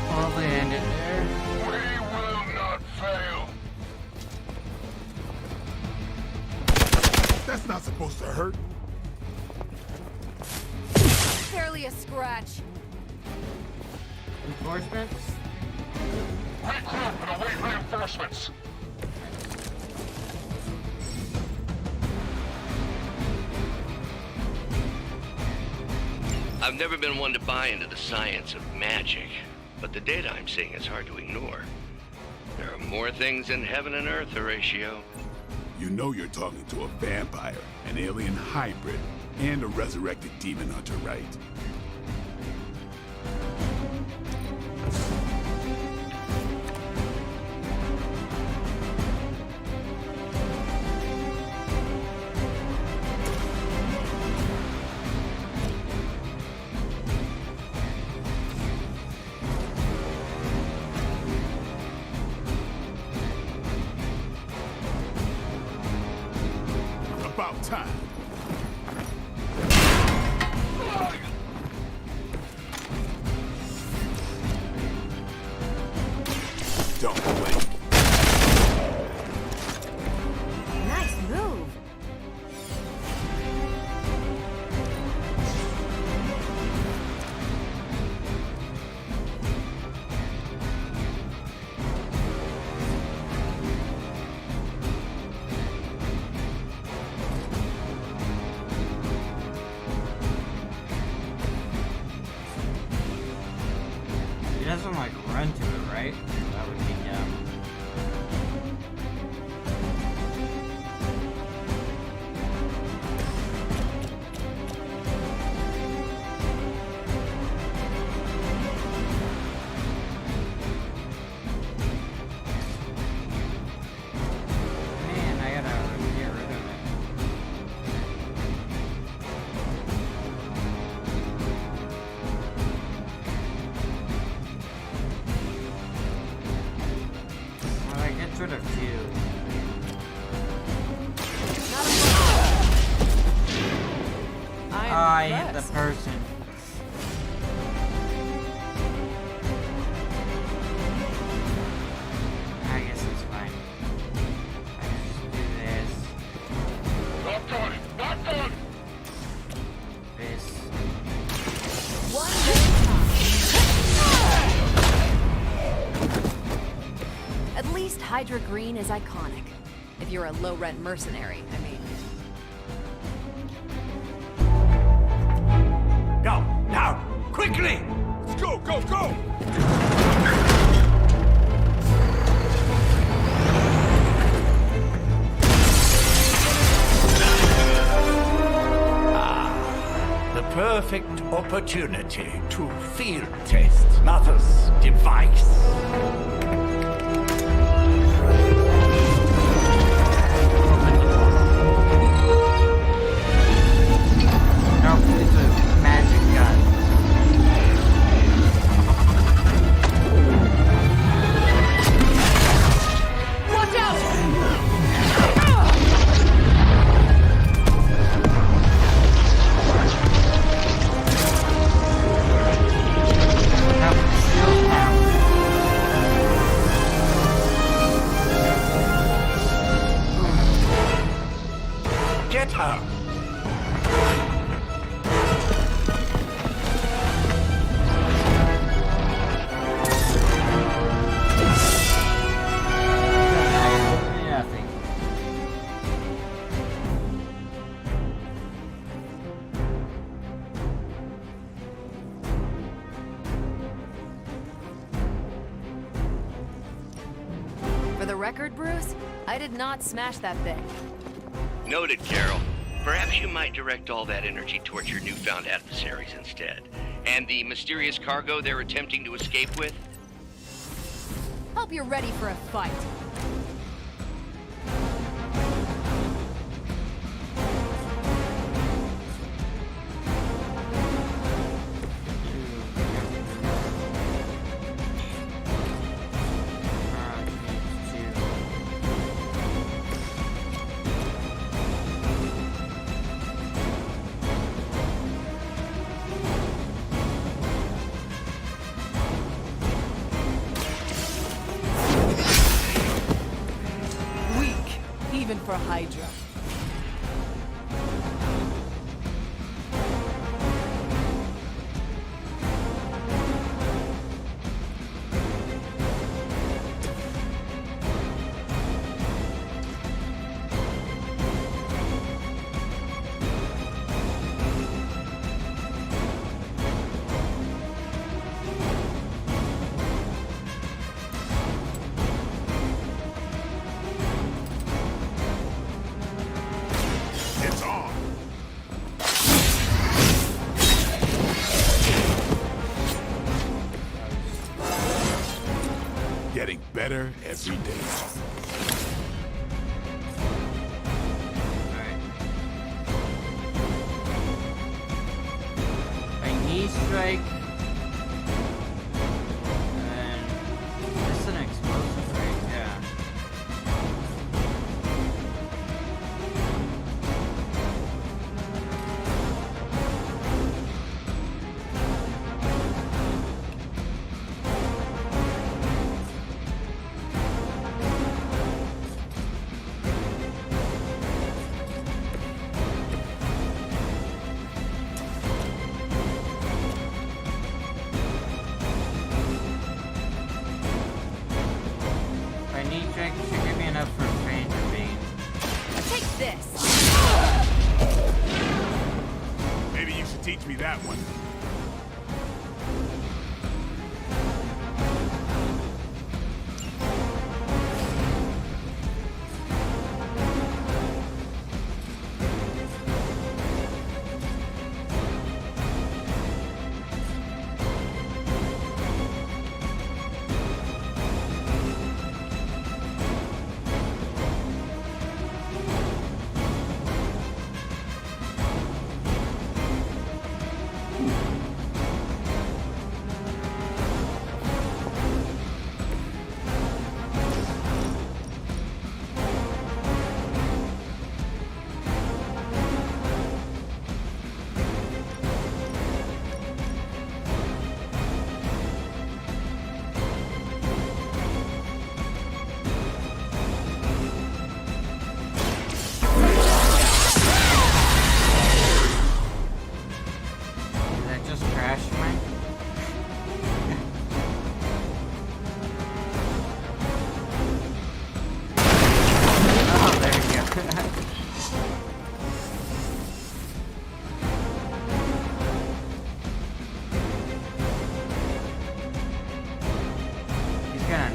Probably end it there. We will not fail. That's not supposed to hurt. Barely a scratch. Reinforcements? Regroup and await reinforcements. I've never been one to buy into the science of magic, but the data I'm seeing is hard to ignore. There are more things in heaven and earth, Horatio. You know you're talking to a vampire, an alien hybrid, and a resurrected demon hunter, right? About time. Don't blink. Nice move. He doesn't like run to it, right? That would be dumb. Man, I gotta get rid of it. Well, I get rid of two. I hit the person. I guess it's fine. I just do this. Not good. Not good. This. One more time. At least Hydra Green is iconic. If you're a low-rent mercenary, I mean. Go, now, quickly! Let's go, go, go! The perfect opportunity to field test Mother's device. No, it's a magic gun. For the record, Bruce, I did not smash that thing. Noted, Carol. Perhaps you might direct all that energy towards your newfound adversaries instead. And the mysterious cargo they're attempting to escape with? Hope you're ready for a fight. Even for Hydra. Getting better every day. A knee strike. And this is an explosive, right? Yeah. Should give me enough for pain to beam. Take this. Maybe you should teach me that one.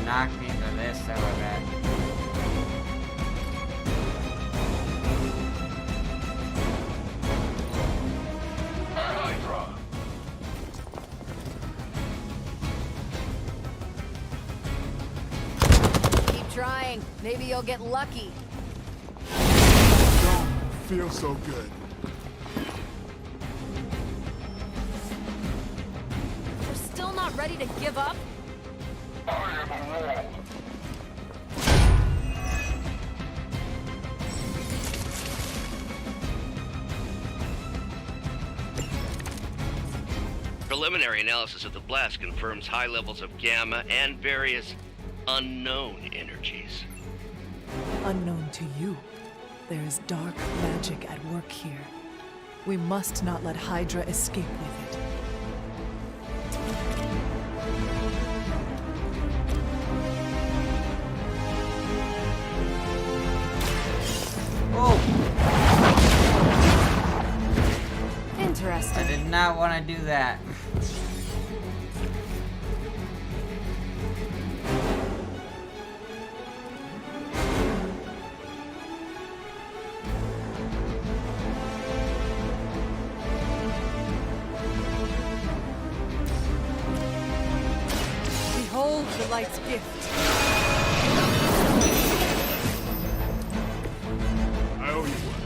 Knock me into this, so I bet. Hydra! Keep trying. Maybe you'll get lucky. Don't feel so good. You're still not ready to give up? I am a wall. Preliminary analysis of the blast confirms high levels of gamma and various unknown energies. Unknown to you, there is dark magic at work here. We must not let Hydra escape with it. Interesting. I did not want to do that. Hold the light's gift. I owe you one.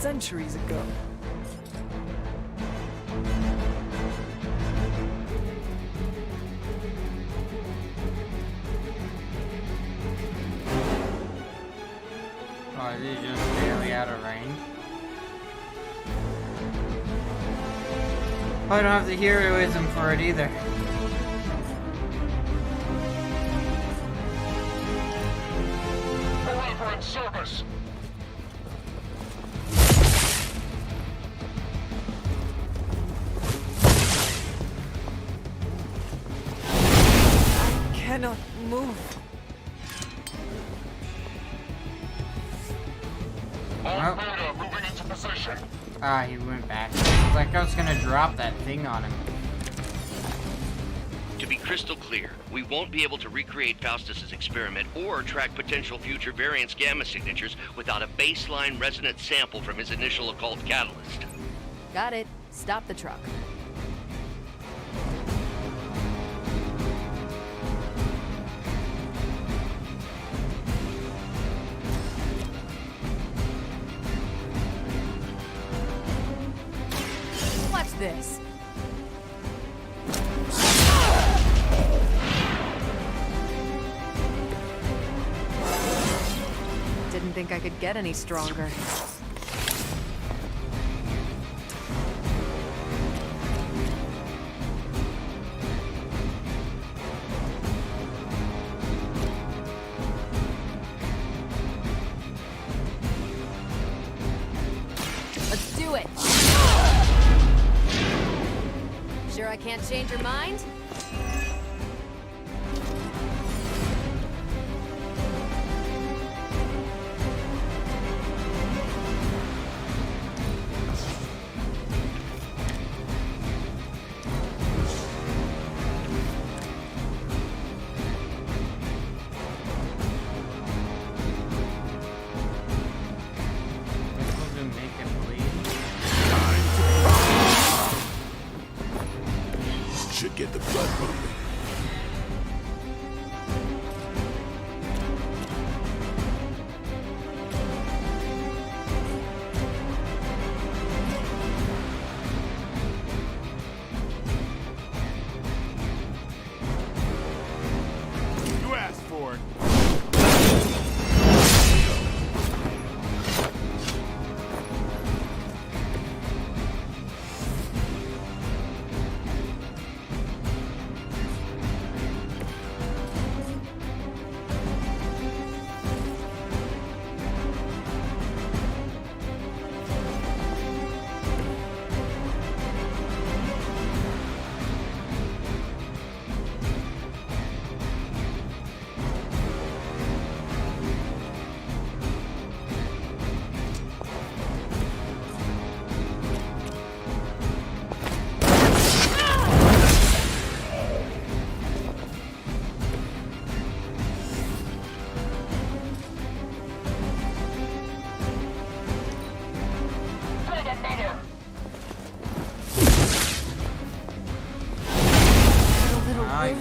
Centuries ago. Oh, is he just barely out of range? Oh, I don't have the heroism for it either. Forever in service. Cannot move. All Vader moving into position. Ah, he went back. I was like, I was gonna drop that thing on him. To be crystal clear, we won't be able to recreate Faustus's experiment or track potential future variants' gamma signatures without a baseline resonant sample from his initial occult catalyst. Got it. Stop the truck. Watch this. Didn't think I could get any stronger. Let's do it. Sure I can't change your mind? Should get the blood pumping. You asked for it.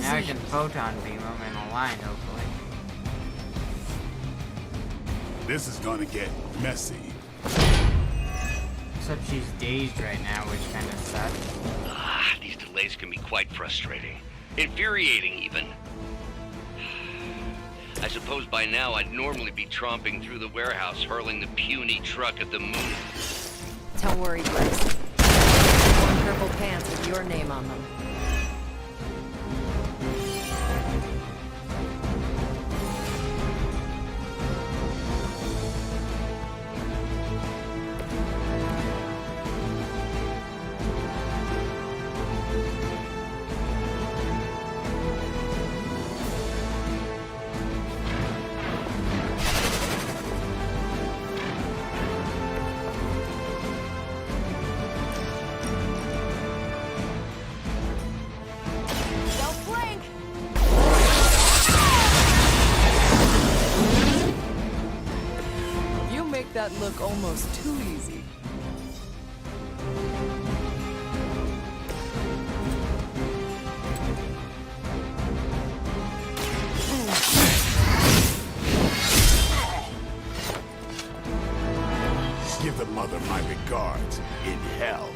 Now I can photon beam him in a line, hopefully. This is gonna get messy. Except she's dazed right now, which kind of sucks. These delays can be quite frustrating. Infuriating, even. I suppose by now I'd normally be tromping through the warehouse, hurling the puny truck at the moon. Don't worry, Bryce. Purple pants with your name on them. That look almost too easy. Give the mother my regards in hell.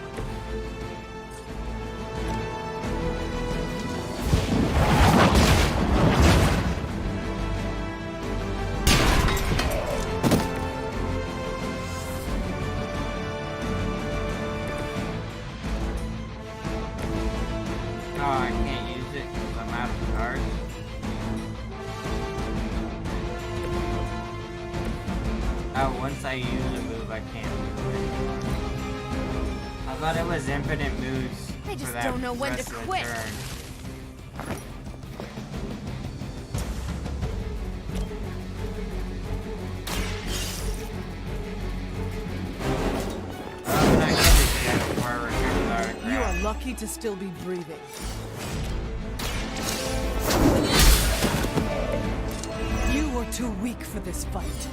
Oh, I can't use it because I'm out of cards. Oh, once I use a move, I can't move anymore. I thought it was infinite moves. I just for that don't know when to rest of the quit. turn. You are lucky to still be breathing. You were too weak for this fight.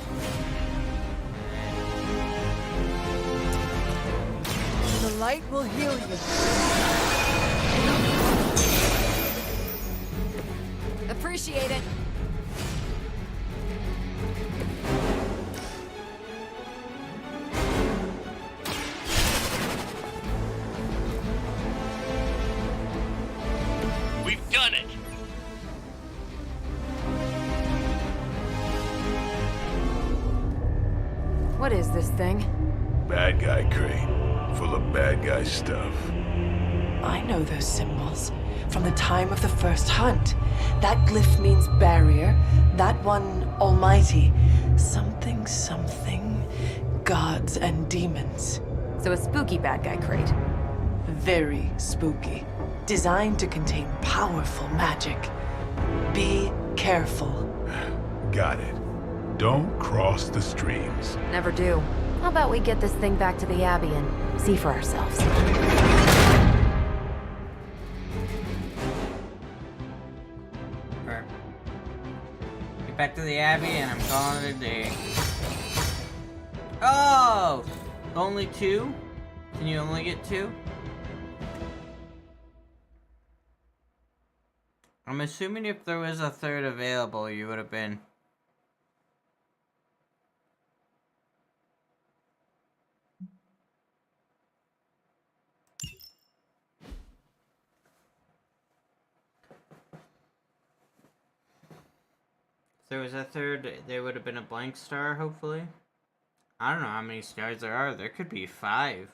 The light will heal you. Appreciate it. We've done it! What is this thing? Bad guy crate, full of bad guy stuff. I know those symbols from the time of the first hunt. That glyph means barrier, that one almighty. Something, something, gods and demons. So a spooky bad guy crate. Very spooky. Designed to contain powerful magic. Be careful. Got it. Don't cross the streams. Never do. How about we get this thing back to the Abbey and see for ourselves? Or get back to the Abbey and I'm calling it a day. Oh! Only two? Can you only get two? I'm assuming if there was a third available, you would have been. If there was a third, there would have been a blank star, hopefully. I don't know how many stars there are. There could be 5.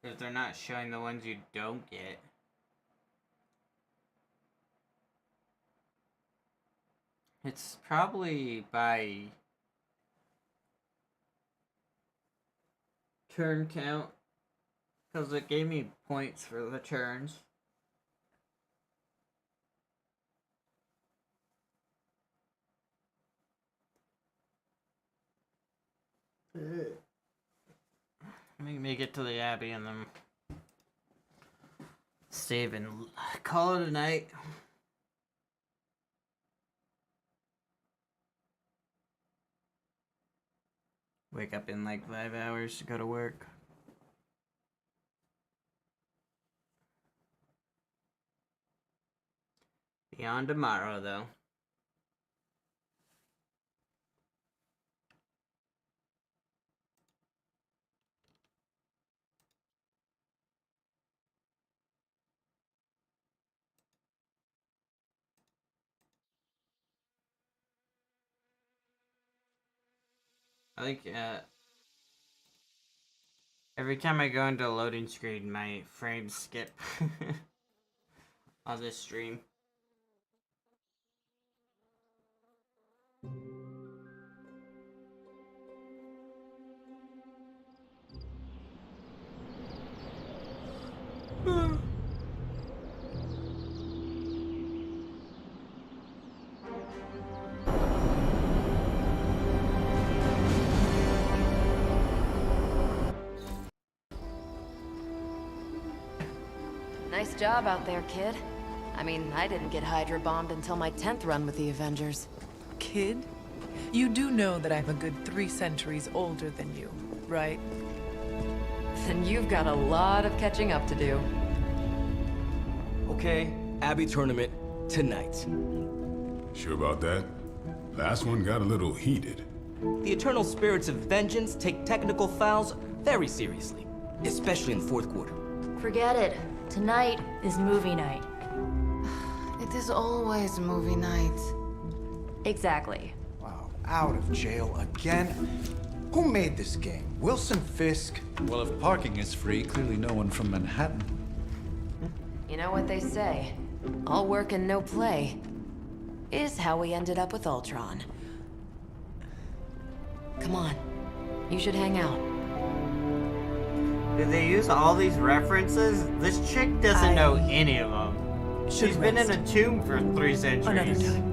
If they're not showing the ones you don't get. It's probably by turn count, because it gave me points for the turns. Let me make it to the Abbey and then save and call it a night. Wake up in like 5 hours to go to work. Beyond tomorrow, though. I think, Every time I go into a loading screen, my frames skip on this stream. Nice job out there, kid. I mean, I didn't get Hydra bombed until my 10th run with the Avengers. Kid? You do know that I'm a good 3 centuries older than you, right? Then you've got a lot of catching up to do. Okay, Abbey tournament tonight. Sure about that? Last one got a little heated. The eternal spirits of vengeance take technical fouls very seriously, especially in the fourth quarter. Forget it. Tonight is movie night. It is always movie night. Exactly. Wow, out of jail again? Who made this game? Wilson Fisk? Well, if parking is free, clearly no one from Manhattan. You know what they say? All work and no play is how we ended up with Ultron. Come on. You should hang out. Did they use all these references? This chick doesn't know any of them. She's been in a tomb for 3 centuries. Another time.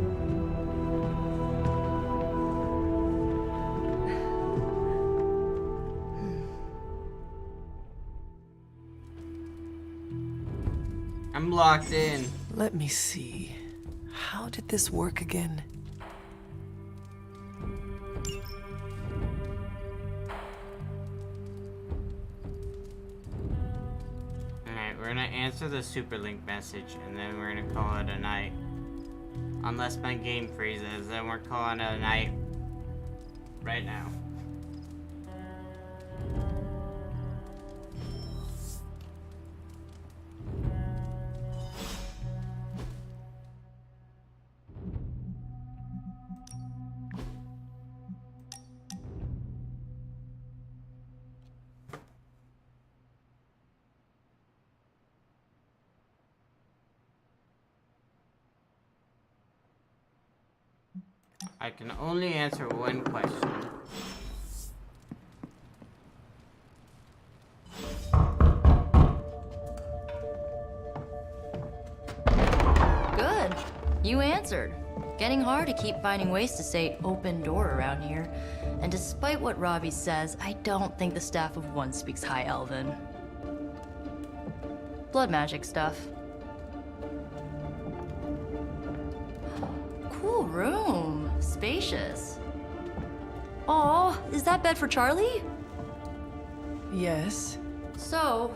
I'm locked in. Let me see. How did this work again? Alright, we're gonna answer the super link message and then we're gonna call it a night. Unless my game freezes, then we're calling it a night right now. I can only answer one question. Good. You answered. Getting hard to keep finding ways to say open door around here. And despite what Robbie says, I don't think the staff of One speaks High Elven. Blood magic stuff. Cool room. Spacious. Aw, is that bed for Charlie? Yes. So,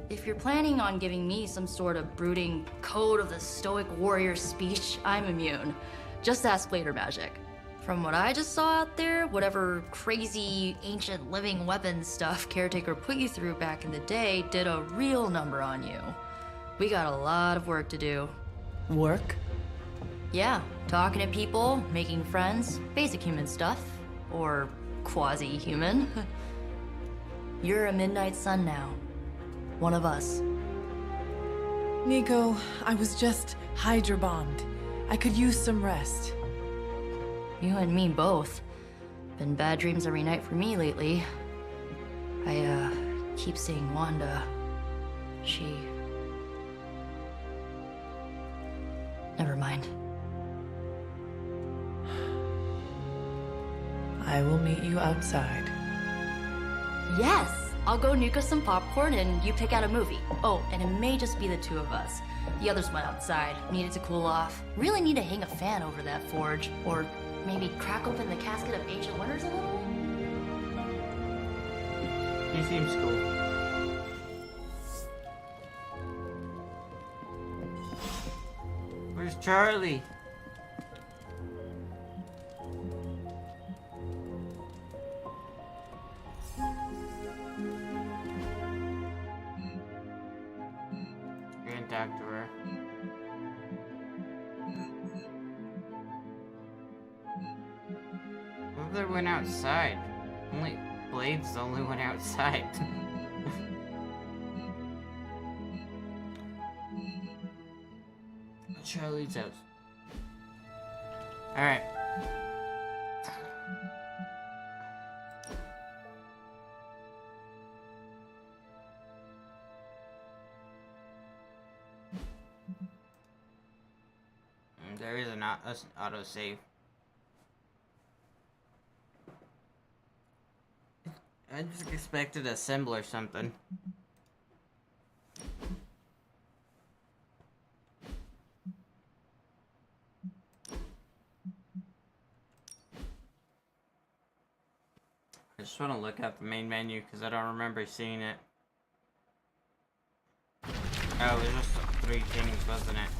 if you're planning on giving me some sort of brooding code of the stoic warrior speech, I'm immune. Just ask later magic. From what I just saw out there, whatever crazy ancient living weapons stuff Caretaker put you through back in the day did a real number on you. We got a lot of work to do. Work? Yeah, talking to people, making friends, basic human stuff. Or quasi-human. You're a Midnight Sun now. One of us. Nico, I was just Hydra bombed. I could use some rest. You and me both. Been bad dreams every night for me lately. I, keep seeing Wanda. She... Never mind. I will meet you outside. Yes! I'll go nuke us some popcorn and you pick out a movie. Oh, and it may just be the two of us. The others went outside, needed to cool off. Really need to hang a fan over that forge. Or maybe crack open the casket of Ancient Wonders a little? He seems cool. Where's Charlie? You're gonna talk to her. Mother went outside. Only Blade's the only one outside. Charlie's house. Alright. There is an autosave. I just expected a symbol or something. I just want to look at the main menu because I don't remember seeing it. Oh, it was just 3 things, wasn't it?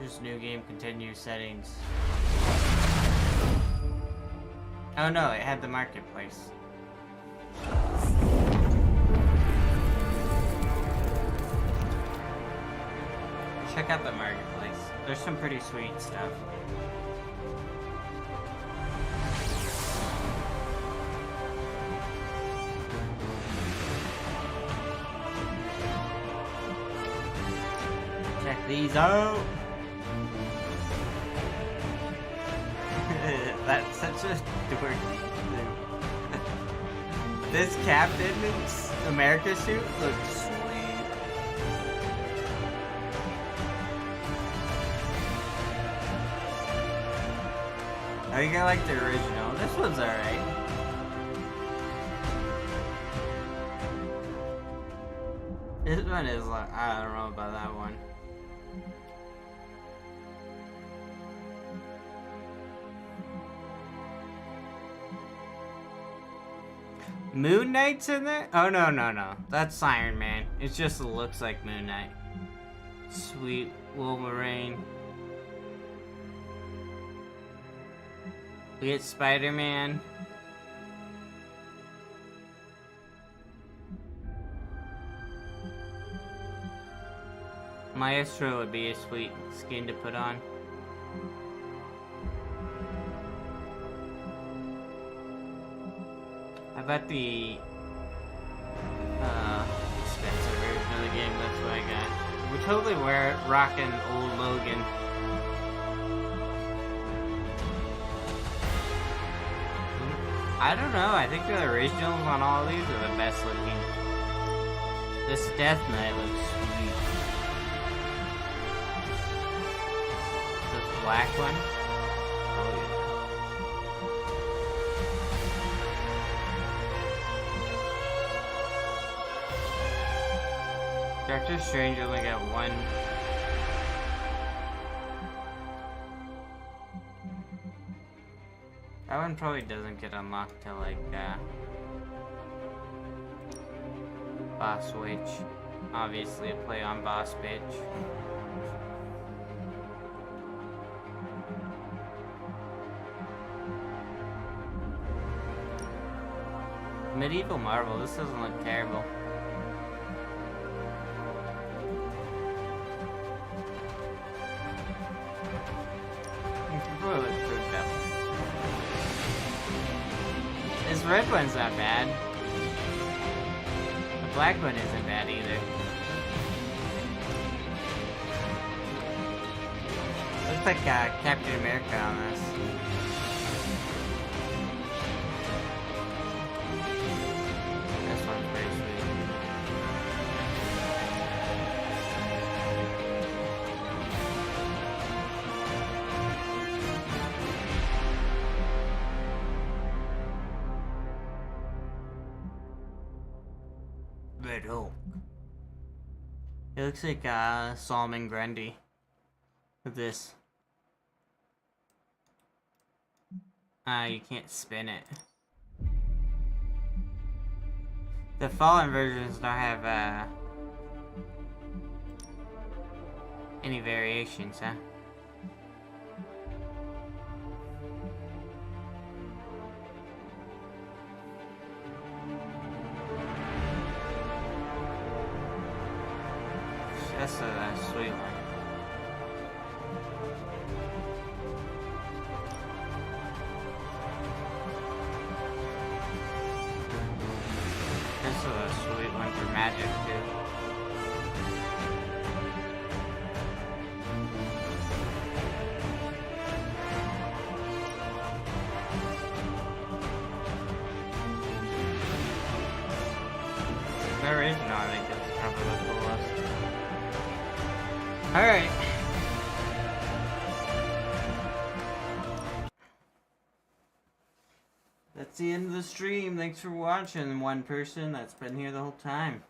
Just new game, continue settings. Oh no, it had the marketplace. Check out the marketplace. There's some pretty sweet stuff. Check these out. That's such a dorky thing. This Captain America suit looks sweet. I think I like the original. This one's alright. This one is like, I don't know about that one. Moon Knight's in there? Oh, no. That's Iron Man. It just looks like Moon Knight. Sweet Wolverine. We get Spider-Man. Maestro would be a sweet skin to put on. I bet the expensive version of the game, that's what I got. We're totally rocking old Logan. I don't know, I think the originals on all these are the best looking. This Death Knight looks sweet. This black one? Oh yeah. Doctor Strange only got one. That one probably doesn't get unlocked till like Boss Witch. Obviously a play on Boss Bitch. Medieval Marvel, this doesn't look terrible. This red one's not bad. The black one isn't bad either. Looks like Captain America on this. This one's pretty sweet. Red Hulk. It looks like Solomon Grundy with this. You can't spin it. The Fallen versions don't have any variations, huh? That's a sweet one. This is a sweet one for magic too. There is no, I think it's probably the coolest. Alright. That's the end of the stream. Thanks for watching, one person that's been here the whole time.